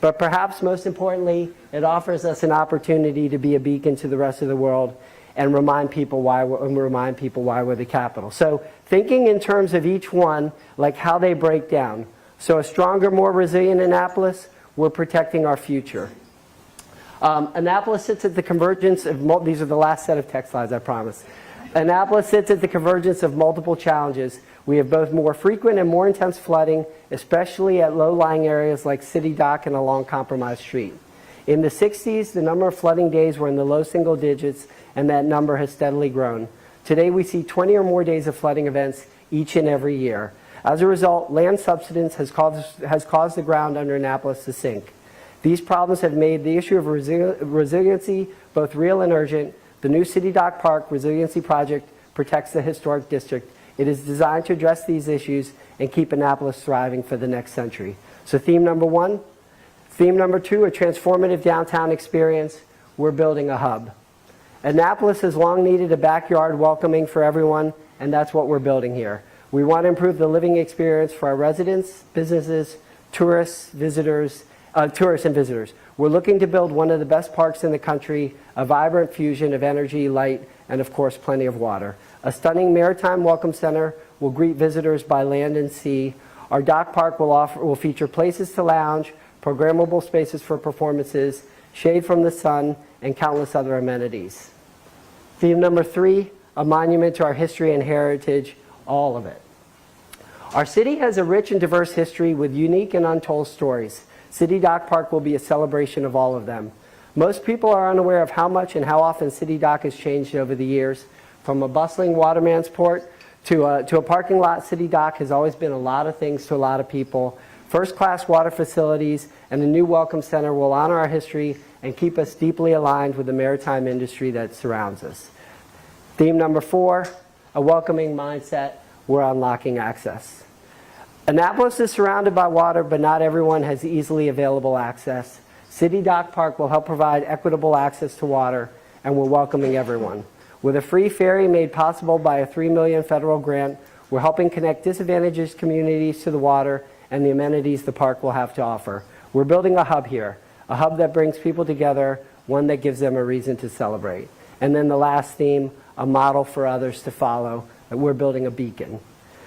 But perhaps most importantly, it offers us an opportunity to be a beacon to the rest of the world and remind people why we're the capital. So thinking in terms of each one, like how they break down. So a stronger, more resilient Annapolis, we're protecting our future. Annapolis sits at the convergence of, these are the last set of text slides, I promise. Annapolis sits at the convergence of multiple challenges. We have both more frequent and more intense flooding, especially at low-lying areas like City Dock and along Compromise Street. In the 60s, the number of flooding days were in the low single digits, and that number has steadily grown. Today, we see 20 or more days of flooding events each and every year. As a result, land subsidence has caused the ground under Annapolis to sink. These problems have made the issue of resiliency both real and urgent. The new City Dock Park Resiliency Project protects the historic district. It is designed to address these issues and keep Annapolis thriving for the next century. So theme number one. Theme number two, a transformative downtown experience. We're building a hub. Annapolis has long needed a backyard welcoming for everyone, and that's what we're building here. We want to improve the living experience for our residents, businesses, tourists and visitors. We're looking to build one of the best parks in the country, a vibrant fusion of energy, light, and of course plenty of water. A stunning maritime welcome center will greet visitors by land and sea. Our dock park will feature places to lounge, programmable spaces for performances, shade from the sun, and countless other amenities. Theme number three, a monument to our history and heritage, all of it. Our city has a rich and diverse history with unique and untold stories. City Dock Park will be a celebration of all of them. Most people are unaware of how much and how often City Dock has changed over the years. From a bustling waterman's port to a parking lot, City Dock has always been a lot of things to a lot of people. First-class water facilities and the new Welcome Center will honor our history and keep us deeply aligned with the maritime industry that surrounds us. Theme number four, a welcoming mindset. We're unlocking access. Annapolis is surrounded by water, but not everyone has easily available access. City Dock Park will help provide equitable access to water, and we're welcoming everyone. With a free ferry made possible by a $3 million federal grant, We're helping connect disadvantaged communities to the water and the amenities the park will have to offer. We're building a hub here, a hub that brings people together, one that gives them a reason to celebrate. And then the last theme, a model for others to follow, that we're building a beacon.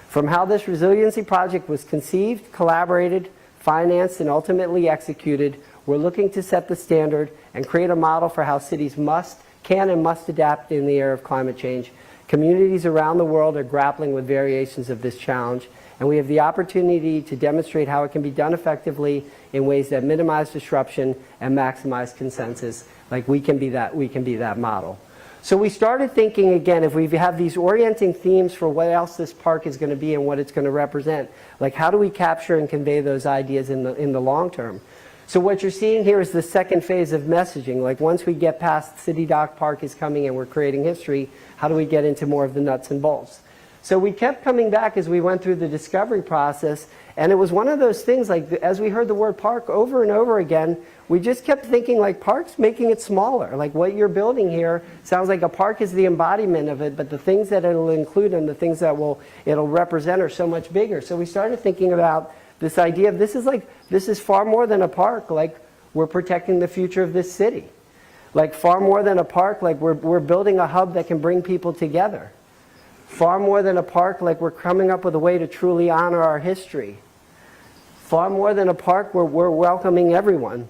From how this resiliency project was conceived, collaborated, financed, and ultimately executed, we're looking to set the standard and create a model for how cities can and must adapt in the era of climate change. Communities around the world are grappling with variations of this challenge, and we have the opportunity to demonstrate how it can be done effectively in ways that minimize disruption and maximize consensus. Like we can be that model. So we started thinking again, if we have these orienting themes for what else this park is going to be and what it's going to represent, like how do we capture and convey those ideas in the long term? So what you're seeing here is the second phase of messaging. Like once we get past City Dock Park is coming and we're creating history, how do we get into more of the nuts and bolts? So we kept coming back as we went through the discovery process, and it was one of those things, like as we heard the word park over and over again, we just kept thinking like park's making it smaller. Like what you're building here sounds like a park is the embodiment of it, but the things that it'll include and the things that it'll represent are so much bigger. So we started thinking about this idea of this is far more than a park. Like we're protecting the future of this city. Like far more than a park, like we're building a hub that can bring people together. Far more than a park, like we're coming up with a way to truly honor our history. Far more than a park, we're welcoming everyone.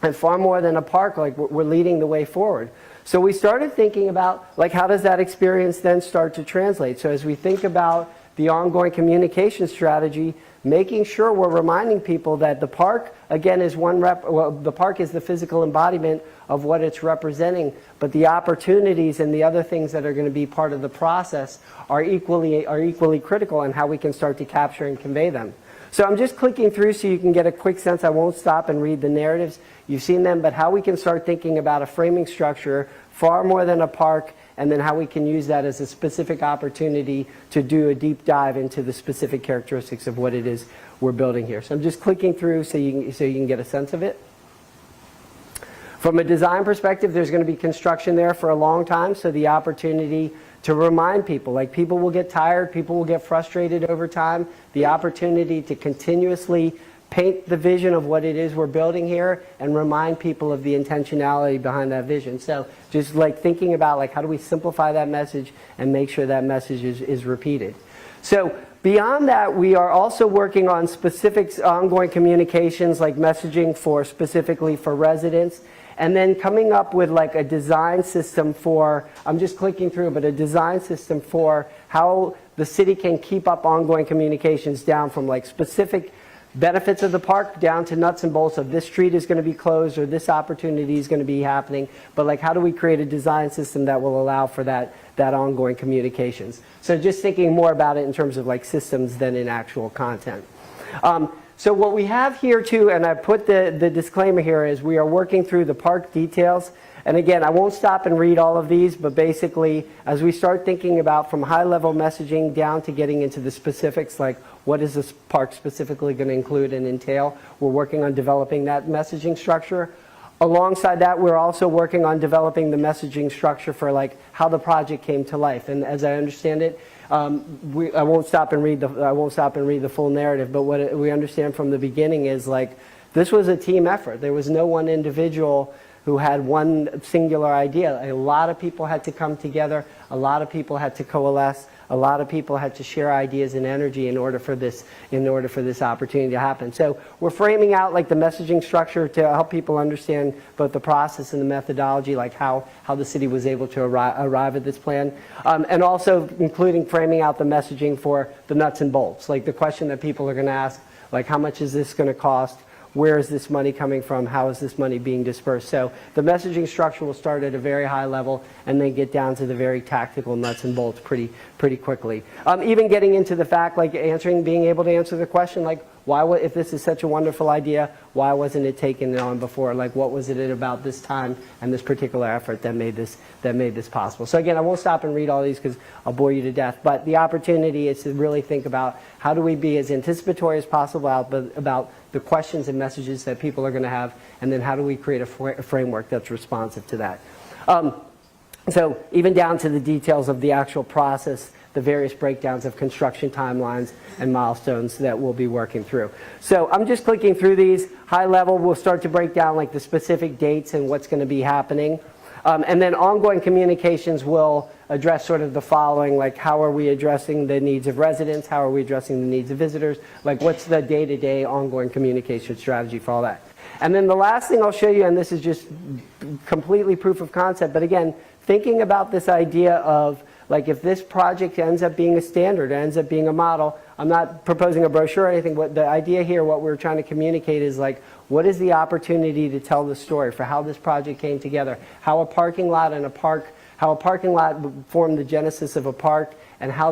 And far more than a park, like we're leading the way forward. So we started thinking about, like, how does that experience then start to translate? So as we think about the ongoing communication strategy, making sure we're reminding people that the park, again, is the park is the physical embodiment of what it's representing, but the opportunities and the other things that are going to be part of the process are equally critical in how we can start to capture and convey them. So I'm just clicking through so you can get a quick sense. I won't stop and read the narratives. You've seen them, but how we can start thinking about a framing structure far more than a park, and then how we can use that as a specific opportunity to do a deep dive into the specific characteristics of what it is we're building here. So I'm just clicking through so you can get a sense of it. From a design perspective, there's going to be construction there for a long time, so the opportunity to remind people, like people will get tired, people will get frustrated over time, the opportunity to continuously paint the vision of what it is we're building here and remind people of the intentionality behind that vision. So just like thinking about like how do we simplify that message and make sure that message is repeated. So beyond that, we are also working on specific ongoing communications like messaging specifically for residents, and then coming up with like a design system for, I'm just clicking through, but a design system for how the city can keep up ongoing communications down from like specific benefits of the park down to nuts and bolts of this street is going to be closed or this opportunity is going to be happening. But like how do we create a design system that will allow for that ongoing communications? So just thinking more about it in terms of like systems than in actual content. So what we have here too, and I put the disclaimer here, is we are working through the park details. And again, I won't stop and read all of these, but basically, as we start thinking about from high-level messaging down to getting into the specifics, like what is this park specifically going to include and entail, we're working on developing that messaging structure. Alongside that, we're also working on developing the messaging structure for like how the project came to life. And as I understand it, I won't stop and read the full narrative, but what we understand from the beginning is like this was a team effort. There was no one individual who had one singular idea. A lot of people had to come together. A lot of people had to coalesce. A lot of people had to share ideas and energy in order for this opportunity to happen. So we're framing out like the messaging structure to help people understand both the process and the methodology, like how the city was able to arrive at this plan, and also including framing out the messaging for the nuts and bolts, like the question that people are going to ask, like how much is this going to cost? Where is this money coming from? How is this money being dispersed? So the messaging structure will start at a very high level and then get down to the very tactical nuts and bolts pretty quickly. Even getting into the fact, like being able to answer the question, like if this is such a wonderful idea, why wasn't it taken on before? Like what was it about this time and this particular effort that made this possible? So again, I won't stop and read all these because I'll bore you to death. But the opportunity is to really think about how do we be as anticipatory as possible about the questions and messages that people are going to have, and then how do we create a framework that's responsive to that. So even down to the details of the actual process the various breakdowns of construction timelines and milestones that we'll be working through. So I'm just clicking through these. High level, we'll start to break down like the specific dates and what's going to be happening. And then ongoing communications will address sort of the following, like how are we addressing the needs of residents? How are we addressing the needs of visitors? Like what's the day-to-day ongoing communication strategy for all that? And then the last thing I'll show you, and this is just completely proof of concept, but again, thinking about this idea of like if this project ends up being a standard, ends up being a model, I'm not proposing a brochure or anything, but the idea here, what we're trying to communicate is like, what is the opportunity to tell the story for how this project came together, how a parking lot formed the genesis of a park, and how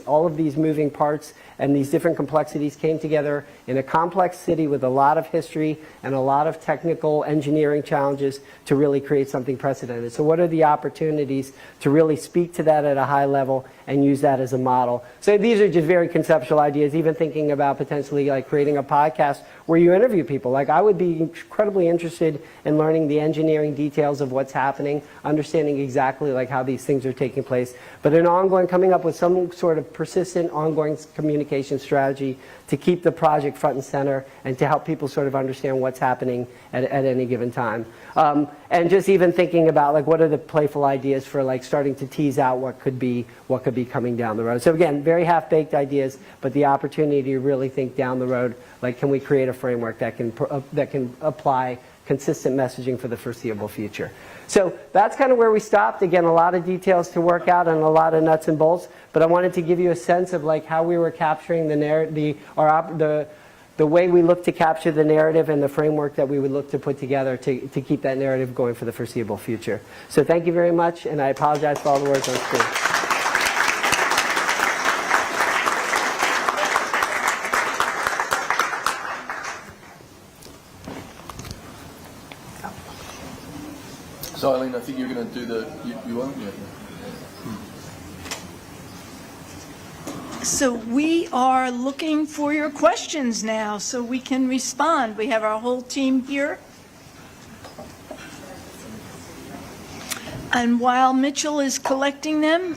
all of these moving parts and these different complexities came together in a complex city with a lot of history and a lot of technical engineering challenges to really create something precedented. So what are the opportunities to really speak to that at a high level and use that as a model? So these are just very conceptual ideas, even thinking about potentially like creating a podcast where you interview people. Like I would be incredibly interested in learning the engineering details of what's happening, understanding exactly like how these things are taking place, but an ongoing, coming up with some sort of persistent ongoing communication strategy to keep the project front and center and to help people sort of understand what's happening at any given time. And just even thinking about like what are the playful ideas for like starting to tease out what could be coming down the road. So again, very half-baked ideas, but the opportunity to really think down the road, like can we create a framework that can apply consistent messaging for the foreseeable future. So that's kind of where we stopped. Again, a lot of details to work out and a lot of nuts and bolts, but I wanted to give you a sense of like how we were capturing the way we look to capture the narrative and the framework that we would look to put together to keep that narrative going for the foreseeable future. So thank you very much, and I apologize for all the words on screen. So Eileen, I think you're going to do you won't? Yeah. So we are looking for your questions now so we can respond. We have our whole team here. And while Mitchell is collecting them,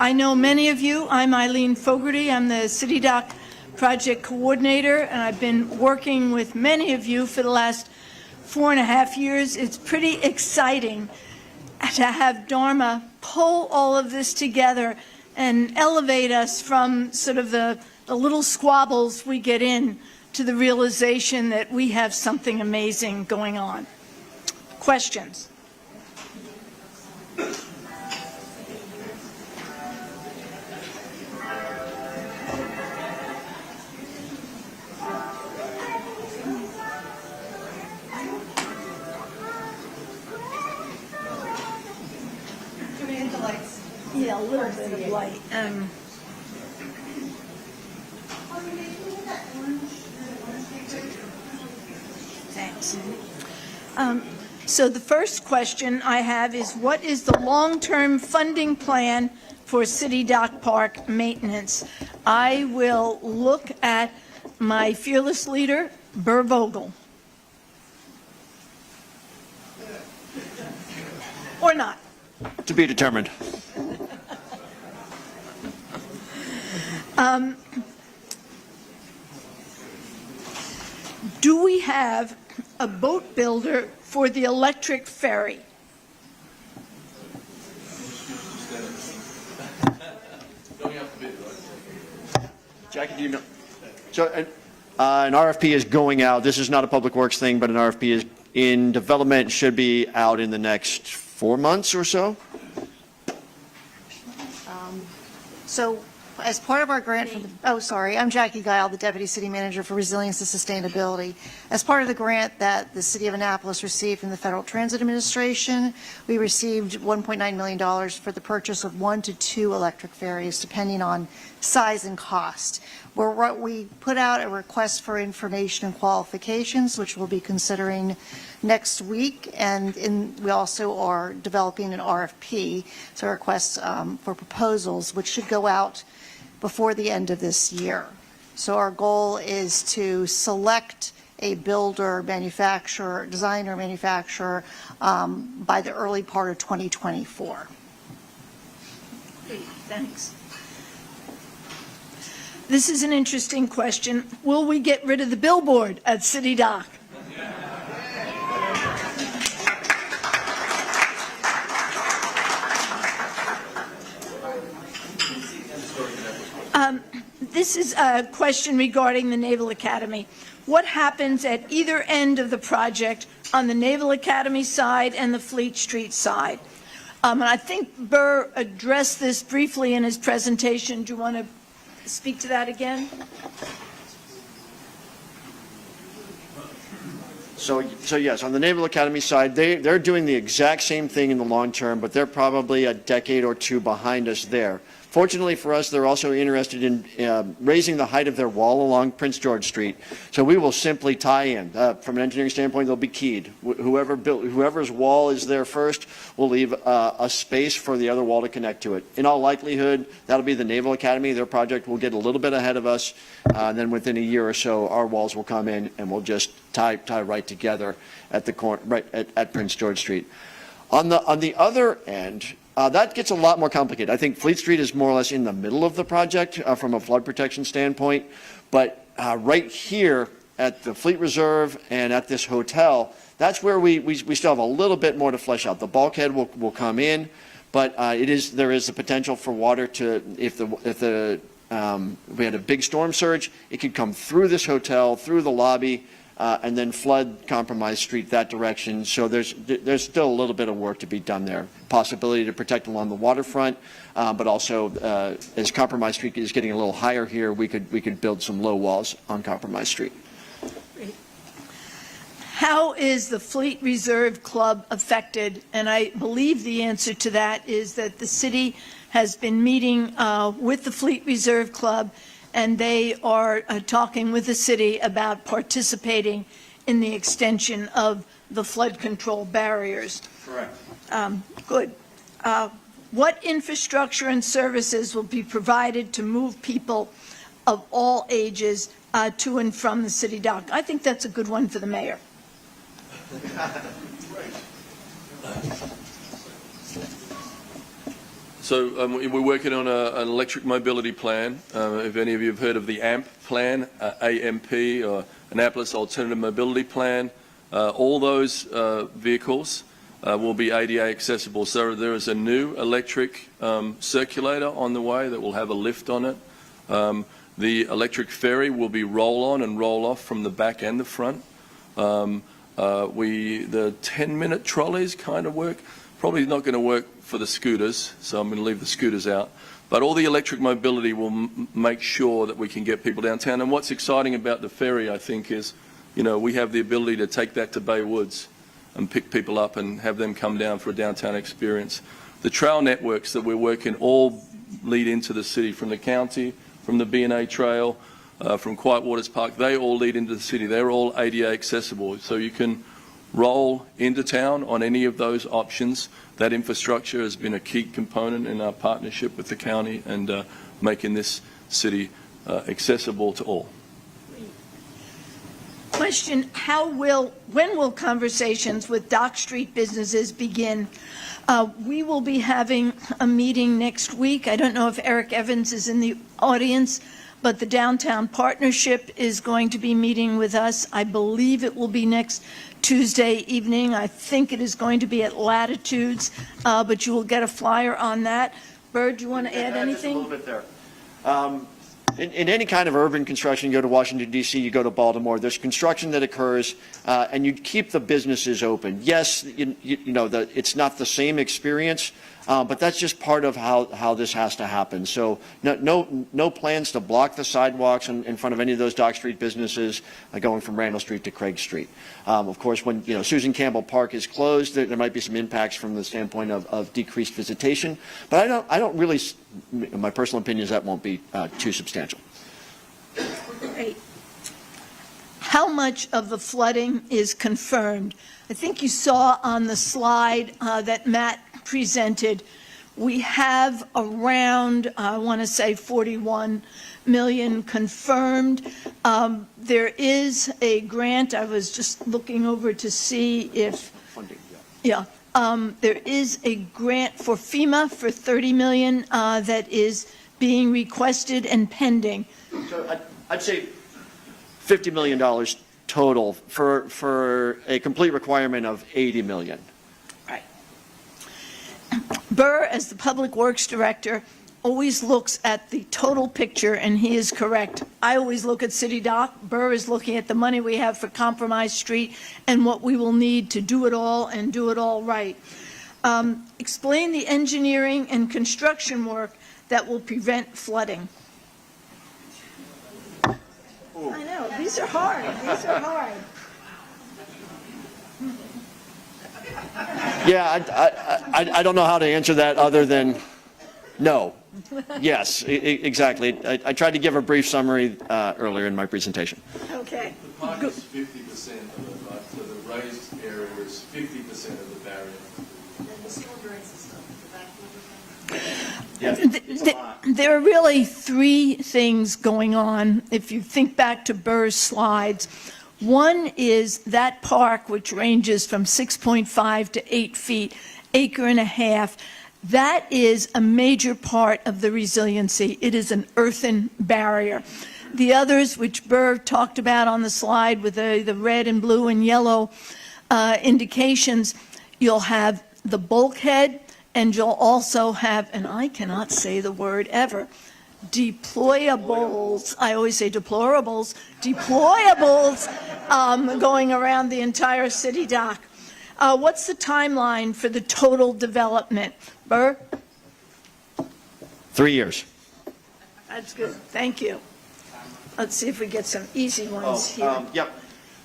I know many of you. I'm Eileen Fogarty. I'm the City Dock Project Coordinator, and I've been working with many of you for the last 4.5 years. It's pretty exciting to have Dharma pull all of this together and elevate us from sort of the little squabbles we get in to the realization that we have something amazing going on. Questions? Yeah, a little bit of light. Thanks. So the first question I have is, what is the long-term funding plan for City Dock Park maintenance? I will look at my fearless leader, Burr Vogel. Or not. To be determined. Do we have a boat builder for the electric ferry? Jackie, do you know? So an RFP is going out. This is not a Public Works thing, but an RFP is in development, should be out in the next 4 months or so. So as part of our grant from I'm Jackie Guile, the Deputy City Manager for Resilience and Sustainability. As part of the grant that the City of Annapolis received from the Federal Transit Administration, we received $1.9 million for the purchase of 1 to 2 electric ferries, depending on size and cost. We put out a request for information and qualifications, which we'll be considering next week, and we also are developing an RFP, so requests for proposals, which should go out before the end of this year. So our goal is to select a builder, manufacturer, designer, manufacturer by the early part of 2024. Great, thanks. This is an interesting question. Will we get rid of the billboard at City Dock? This is a question regarding the Naval Academy. What happens at either end of the project on the Naval Academy side and the Fleet Street side? And I think Burr addressed this briefly in his presentation. Do you want to speak to that again? So yes, on the Naval Academy side, they're doing the exact same thing in the long term, but they're probably a decade or two behind us there. Fortunately for us, they're also interested in raising the height of their wall along Prince George Street. So we will simply tie in. From an engineering standpoint, they'll be keyed. Whoever's wall is there first will leave a space for the other wall to connect to it. In all likelihood, that'll be the Naval Academy. Their project will get a little bit ahead of us, and then within a year or so, our walls will come in, and we'll just tie right together at the corner, right at Prince George Street. On the other end, that gets a lot more complicated. I think Fleet Street is more or less in the middle of the project from a flood protection standpoint, but right here at the Fleet Reserve and at this hotel, that's where we still have a little bit more to flesh out. The bulkhead will come in, but there is the potential for water to, if we had a big storm surge, it could come through this hotel, through the lobby, and then flood Compromise Street that direction. So there's still a little bit of work to be done there. Possibility to protect along the waterfront, but also as Compromise Street is getting a little higher here, we could build some low walls on Compromise Street. How is the Fleet Reserve Club affected? And I believe the answer to that is that the city has been meeting with the Fleet Reserve Club, and they are talking with the city about participating in the extension of the flood control barriers. Correct. Good. What infrastructure and services will be provided to move people of all ages to and from the city dock? I think that's a good one for the mayor. So we're working on an electric mobility plan. If any of you have heard of the AMP plan, AMP, or Annapolis Alternative Mobility Plan, all those vehicles will be ADA accessible. So there is a new electric circulator on the way that will have a lift on it. The electric ferry will be roll-on and roll-off from the back and the front. The 10-minute trolleys kind of work. Probably not going to work for the scooters, so I'm going to leave the scooters out. But all the electric mobility will make sure that we can get people downtown. And what's exciting about the ferry, I think, is, we have the ability to take that to Bay Woods and pick people up and have them come down for a downtown experience. The trail networks that we're working all lead into the city, from the county, from the B&A Trail, from Quiet Waters Park. They all lead into the city. They're all ADA accessible, so you can roll into town on any of those options. That infrastructure has been a key component in our partnership with the county and making this city accessible to all. Question, when will conversations with Dock Street businesses begin? We will be having a meeting next week. I don't know if Eric Evans is in the audience, but the Downtown Partnership is going to be meeting with us. I believe it will be next Tuesday evening. I think it is going to be at Latitudes, but you will get a flyer on that. Bird, do you want to add anything? Just a little bit there. In any kind of urban construction, you go to Washington, D.C., you go to Baltimore, there's construction that occurs, and you keep the businesses open. Yes, it's not the same experience, but that's just part of how this has to happen. So no plans to block the sidewalks in front of any of those Dock Street businesses going from Randall Street to Craig Street. Of course, when Susan Campbell Park is closed, there might be some impacts from the standpoint of decreased visitation, but I don't really, my personal opinion is that won't be too substantial. Great. How much of the flooding is confirmed? I think you saw on the slide that Matt presented, we have around, I want to say 41 million confirmed. There is a grant. I was just looking over to see if, Funding, there is a grant for FEMA for 30 million that is being requested and pending? So I'd say $50 million total for a complete requirement of $80 million. Right. Burr, as the Public Works Director, always looks at the total picture, and he is correct. I always look at City Dock. Burr is looking at the money we have for Compromise Street and what we will need to do it all and do it all right. Explain the engineering and construction work that will prevent flooding. I know, these are hard, these are hard. Yeah, I don't know how to answer that other than no. Yes, exactly. I tried to give a brief summary earlier in my presentation. Okay. The park is 50% of it, right? So the raised area is 50% of the barrier. There are really three things going on if you think back to Burr's slides. One is that park, which ranges from 6.5 to 8 feet, acre and a half. That is a major part of the resiliency. It is an earthen barrier. The others, which Burr talked about on the slide with the red and blue and yellow indications, you'll have the bulkhead, and you'll also have, and I cannot say the word ever, deployables. I always say deplorables. Deployables going around the entire City Dock. What's the timeline for the total development? Burr? 3 years. That's good. Thank you. Let's see if we get some easy ones here. Yep.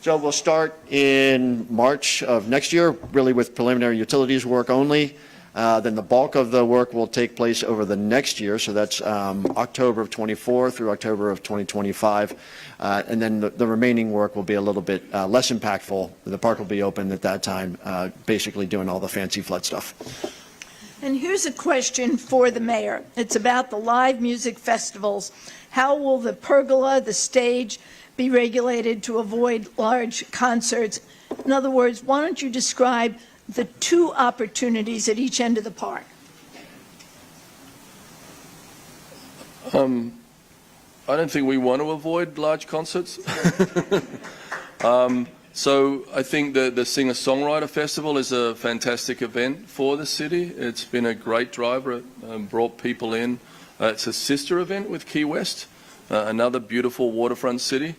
So we'll start in March of next year, really with preliminary utilities work only. Then the bulk of the work will take place over the next year, so that's October of '24 through October of 2025. And then the remaining work will be a little bit less impactful. The park will be open at that time, basically doing all the fancy flood stuff. And here's a question for the mayor. It's about the live music festivals. How will the pergola, the stage, be regulated to avoid large concerts? In other words, why don't you describe the two opportunities at each end of the park? I don't think we want to avoid large concerts. So I think the Singer-Songwriter Festival is a fantastic event for the city. It's been a great driver. It brought people in. It's a sister event with Key West, another beautiful waterfront city.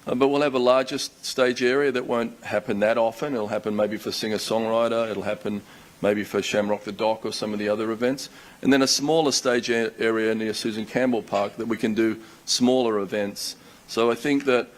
But we'll have a larger stage area that won't happen that often. It'll happen maybe for Singer-Songwriter. It'll happen maybe for Shamrock the Dock or some of the other events. And then a smaller stage area near Susan Campbell Park that we can do smaller events. So I think that,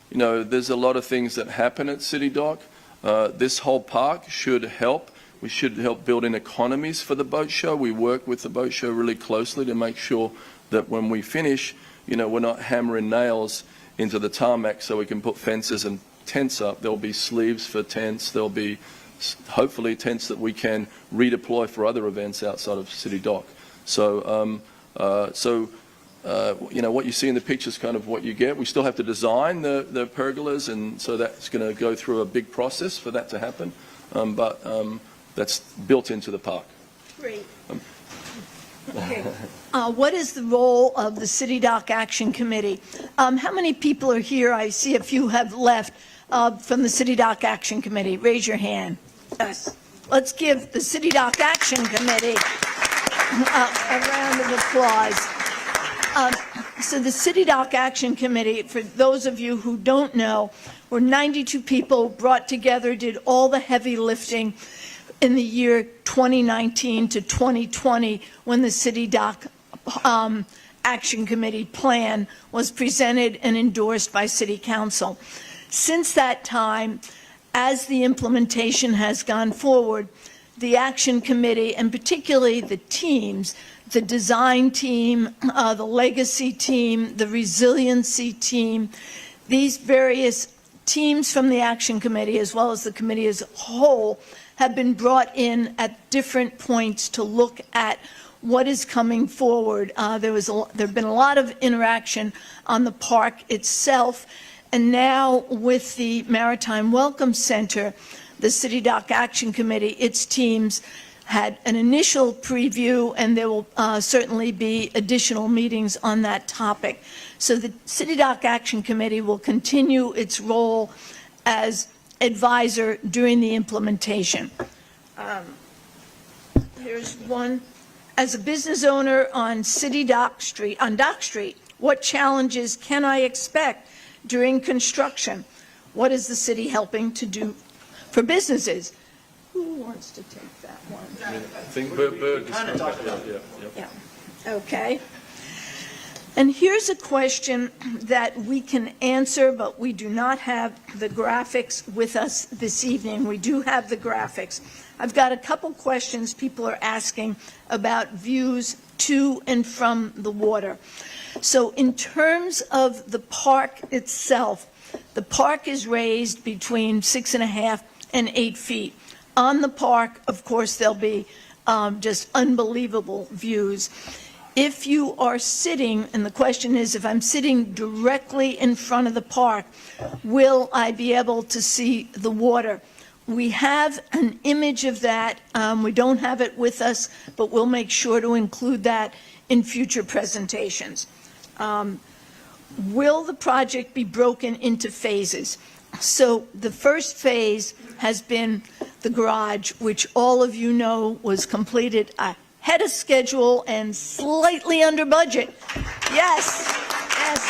you know, there's a lot of things that happen at City Dock. This whole park should help. We should help build in economies for the boat show. We work with the boat show really closely to make sure that when we finish, you know, we're not hammering nails into the tarmac so we can put fences and tents up. There'll be sleeves for tents. There'll be hopefully tents that we can redeploy for other events outside of City Dock. So, you know, what you see in the picture is kind of what you get. We still have to design the pergolas, and so that's going to go through a big process for that to happen. But that's built into the park. Great. Okay. What is the role of the City Dock Action Committee? How many people are here? I see a few have left from the City Dock Action Committee. Raise your hand. Yes. Let's give the City Dock Action Committee a round of applause. So the City Dock Action Committee, for those of you who don't know, were 92 people brought together, did all the heavy lifting in the year 2019 to 2020 when the City Dock Action Committee plan was presented and endorsed by City Council. Since that time, as the implementation has gone forward, the Action Committee, and particularly the teams, the design team, the legacy team, the resiliency team, these various teams from the Action Committee, as well as the committee as a whole, have been brought in at different points to look at what is coming forward. There have been a lot of interaction on the park itself, and now with the Maritime Welcome Center, the City Dock Action Committee, its teams had an initial preview, and there will certainly be additional meetings on that topic. So the City Dock Action Committee will continue its role as advisor during the implementation. Here's one. As a business owner on Dock Street, what challenges can I expect during construction? What is the city helping to do for businesses? Who wants to take that one? I think Bird just spoke about that, yeah. Yeah, okay. And here's a question that we can answer, but we do not have the graphics with us this evening. We do have the graphics. I've got a couple questions people are asking about views to and from the water. So in terms of the park itself, the park is raised between 6.5 and 8 feet. On the park, of course, there'll be just unbelievable views. If you are sitting, and the question is, if I'm sitting directly in front of the park, will I be able to see the water? We have an image of that. We don't have it with us, but we'll make sure to include that in future presentations. Will the project be broken into phases? So the first phase has been the garage, which all of you know was completed ahead of schedule and slightly under budget. Yes, yes.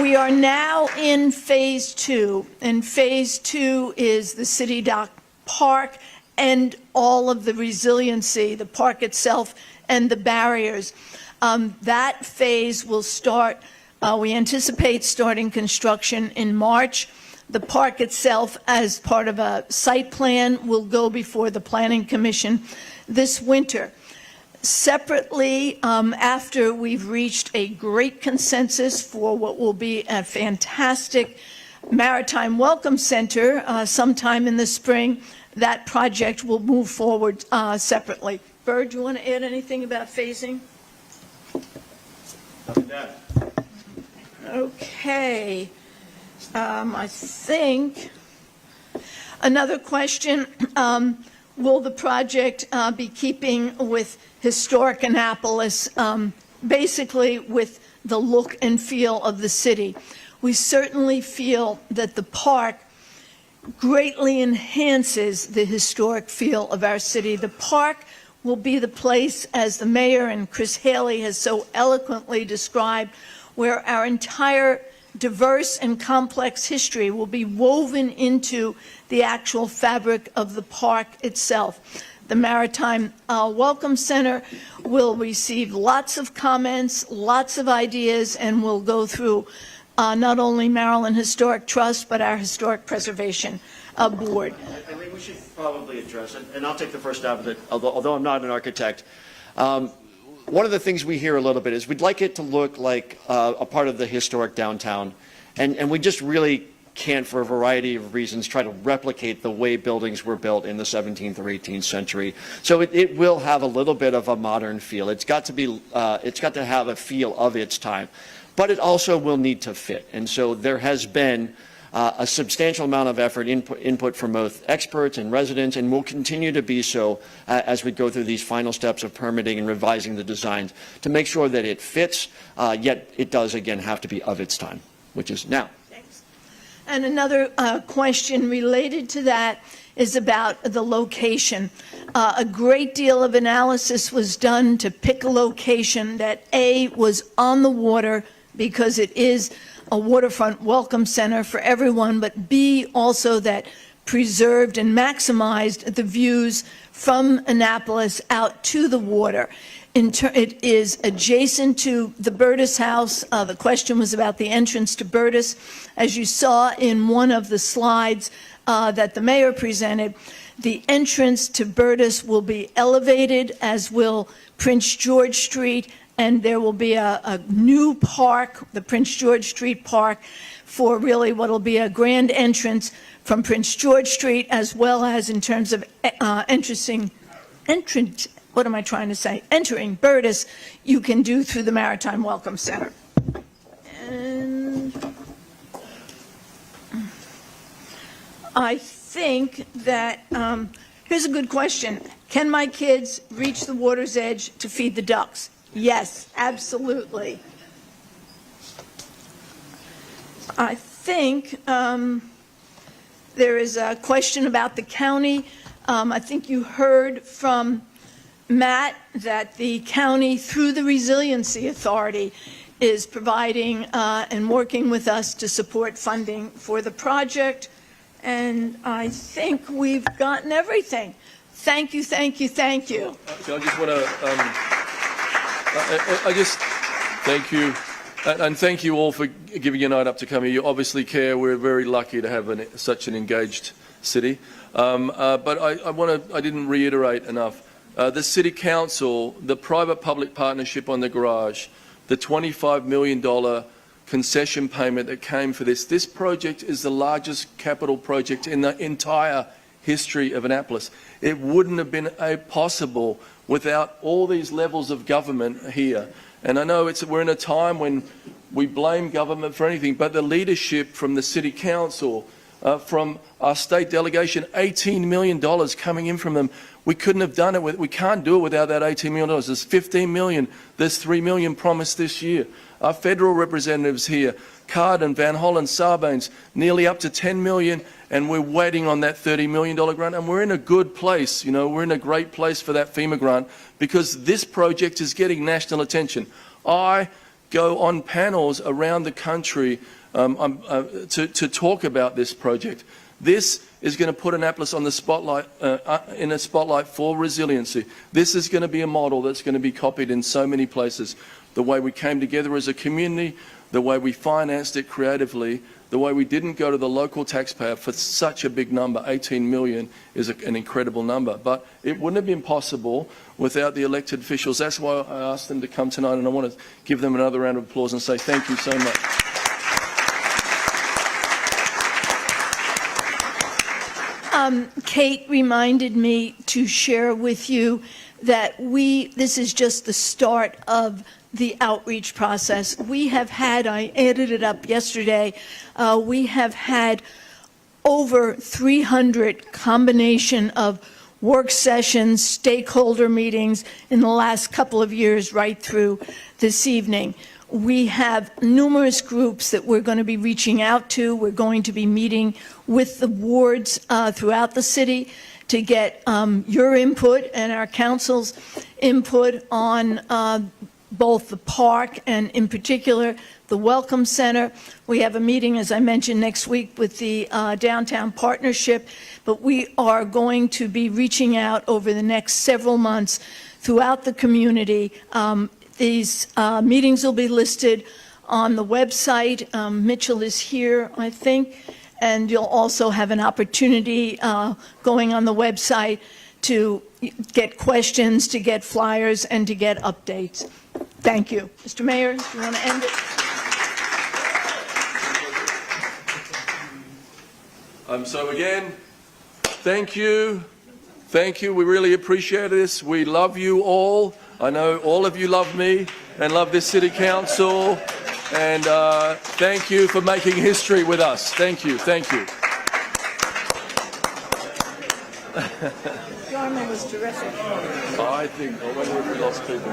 We are now in phase 2, and phase 2 is the City Dock Park and all of the resiliency, the park itself and the barriers. That phase will start, we anticipate starting construction in March. The park itself, as part of a site plan, will go before the Planning Commission this winter. Separately, after we've reached a great consensus for what will be a fantastic Maritime Welcome Center sometime in the spring, that project will move forward separately. Bird, do you want to add anything about phasing? Okay. I think another question, will the project be keeping with historic Annapolis, basically with the look and feel of the city? We certainly feel that the park greatly enhances the historic feel of our city. The park will be the place, as the mayor and Chris Haley has so eloquently described, where our entire diverse and complex history will be woven into the actual fabric of the park itself. The Maritime Welcome Center will receive lots of comments, lots of ideas, and will go through not only Maryland Historic Trust, but our Historic Preservation Board. I think we should probably address it, and I'll take the first stab at it, although I'm not an architect. One of the things we hear a little bit is we'd like it to look like a part of the historic downtown, and we just really can't, for a variety of reasons, try to replicate the way buildings were built in the 17th or 18th century. So it will have a little bit of a modern feel. It's got to have a feel of its time, but it also will need to fit. And so there has been a substantial amount of effort, input from both experts and residents, and will continue to be so as we go through these final steps of permitting and revising the designs to make sure that it fits, yet it does, again, have to be of its time, which is now. Thanks. And another question related to that is about the location. A great deal of analysis was done to pick a location that, A, was on the water, because it is a waterfront welcome center for everyone, but B, also that preserved and maximized the views from Annapolis out to the water. It is adjacent to the Burtis House. The question was about the entrance to Burtis. As you saw in one of the slides that the mayor presented, the entrance to Burtis will be elevated, as will Prince George Street, and there will be a new park, the Prince George Street Park, for really what will be a grand entrance from Prince George Street, as well as in terms of entering Burtis, you can do through the Maritime Welcome Center. And I think that Here's a good question. Can my kids reach the water's edge to feed the ducks? Yes, absolutely. I think there is a question about the county. I think you heard from Matt that the county, through the Resiliency Authority, is providing and working with us to support funding for the project. And I think we've gotten everything. Thank you, thank you, thank you. So I just want to, I just thank you, and thank you all for giving your night up to come here. You obviously care. We're very lucky to have such an engaged city. But I didn't reiterate enough. The City Council, the private-public partnership on the garage, the $25 million concession payment that came for this. This project is the largest capital project in the entire history of Annapolis. It wouldn't have been possible without all these levels of government here. And I know we're in a time when we blame government for anything, but the leadership from the City Council, from our state delegation, $18 million coming in from them. We couldn't have done it we can't do it without that $18 million. There's $15 million, there's $3 million promised this year. Our federal representatives here, Cardin, Van Hollen, Sarbanes, nearly up to $10 million, and we're waiting on that $30 million grant, and we're in a good place. You know, we're in a great place for that FEMA grant because this project is getting national attention. I go on panels around the country to talk about this project. This is going to put Annapolis on the spotlight, in a spotlight for resiliency. This is going to be a model that's going to be copied in so many places. The way we came together as a community, the way we financed it creatively, the way we didn't go to the local taxpayer for such a big number. 18 million is an incredible number, but it wouldn't have been possible without the elected officials. That's why I asked them to come tonight, and I want to give them another round of applause and say thank you so much. Kate reminded me to share with you that this is just the start of the outreach process. We have had, I added it up yesterday, we have had over 300 combination of work sessions, stakeholder meetings in the last couple of years right through this evening. We have numerous groups that we're going to be reaching out to. We're going to be meeting with the wards throughout the city to get your input and our council's input on both the park and, in particular, the Welcome Center. We have a meeting, as I mentioned, next week with the Downtown Partnership, but we are going to be reaching out over the next several months throughout the community. These meetings will be listed on the website. Mitchell is here, I think, and you'll also have an opportunity going on the website to get questions, to get flyers, and to get updates. Thank you. Mr. Mayor, do you want to end it? So again, thank you. Thank you. We really appreciate this. We love you all. I know all of you love me and love this city council. And thank you for making history with us. Thank you. Thank you. Dharma was terrific. I think, I wonder if we lost people.